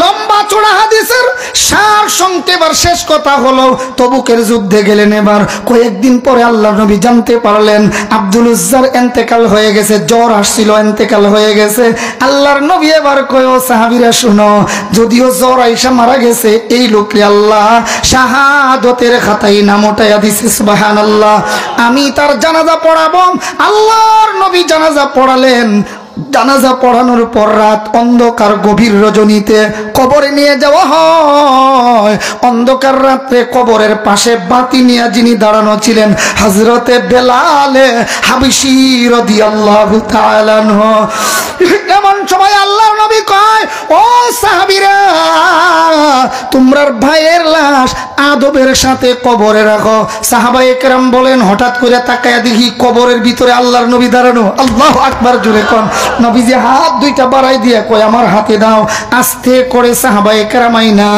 লম্বা চড়া হাদিসের সার সংক্ষেপ আর শেষ কথা হলো, তবুকের যুদ্ধে গেলেন। এবার কয়েকদিন পরে আল্লাহ নবী জানতে পারলেন আব্দুল উজ্জার ইন্তেকাল হয়ে গেছে, জ্বর আসছিল, ইন্তেকাল হয়ে গেছে। আল্লাহর নবী এবার কয়, ও সাহাবীরা শুনো, যদিও জ্বর আইসা মারা গেছে, এই লোককে আল্লাহ শাহাদতের খাতায় নাম উঠাইয়া দিছে। সুবহানাল্লাহ। আমি তার জানাজা পড়াবো। আল্লাহর নবী জানাজা পড়ালেন। জানাজা পড়ানোর পর রাত অন্ধকার, গভীর রজনীতে কবরে নিয়ে যাওয়া হয়। অন্ধকার রাত্রে কবরের পাশে বাতি নিয়ে যিনি দাঁড়ানো ছিলেন, হযরতে বেলালে হাবশী রাদিয়াল্লাহু তাআলা আনহু। এমন সময় আল্লাহর নবী কয়, ও সাহাবীরা, তোমরা ভাইয়ের লাশ আদবের সাথে কবরে রাখো। সাহাবায়ে কেরাম বলেন, হঠাৎ করে তাকায়া দেখি কবরের ভিতরে আল্লাহর নবী দাঁড়ানো। আল্লাহু আকবার জোরে কোন। নবীজি হাত 2টা বাড়াই দিয়ে কয়, আমার হাতে দাও। আস্তে করে সাহাবায়ে কেরাম আইনা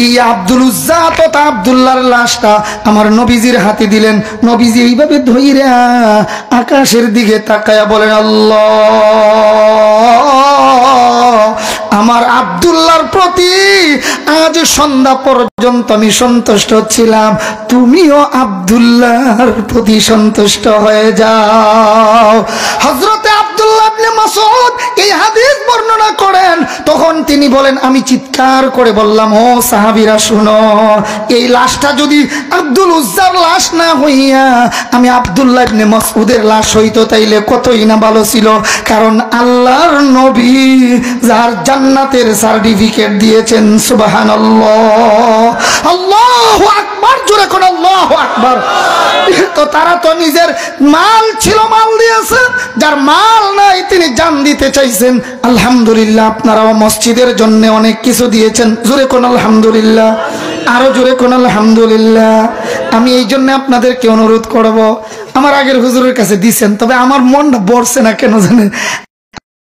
ইয়া আব্দুল উজ্জা তথা আব্দুল্লাহর লাশটা আমার নবীজির হাতে দিলেন। নবীজি এইভাবে ধইরা আকাশের দিকে তাকায়া বলেন, আল্লাহ, আমার আব্দুল্লাহর প্রতি আজ সন্ধ্যা পর্যন্ত আমি সন্তুষ্ট ছিলাম, তুমিও আব্দুল্লাহর প্রতি সন্তুষ্ট হয়ে যাও। হযরতে আব্দুল্লাহ ইবনে মাসউদ এই হাদিস বর্ণনা করেন। তখন তিনি বলেন, আমি চিৎকার করে বললাম, ও সাহাবীরা শুনো, এই লাশটা যদি আব্দুল উজ্জার লাশ না হইয়া আমি আব্দুল্লাহ ইবনে মাসউদের লাশ হইতো, তাইলে কতই না ভালো ছিল। কারণ আল্লাহর নবী যার জান্নাতের সার্টিফিকেট দিয়েছেন। সুবহানাল্লাহ। আল্লাহু আকবার জোরে কোন আল্লাহু আকবার। তো তারা তো নিজের মাল ছিল, মাল দিয়েছে, যার মাল নাই তিনি জান দিতে চাইছেন। আলহামদুলিল্লাহ, আপনারাও মসজিদের জন্য অনেক কিছু দিয়েছেন, জোরে কোন আলহামদুলিল্লাহ, আরো জোরে কোন আলহামদুলিল্লাহ। আমি এই জন্য আপনাদেরকে অনুরোধ করব, আমার আগের হুজুরের কাছে দিছেন, তবে আমার মনটা বলছে না কেন জানেন,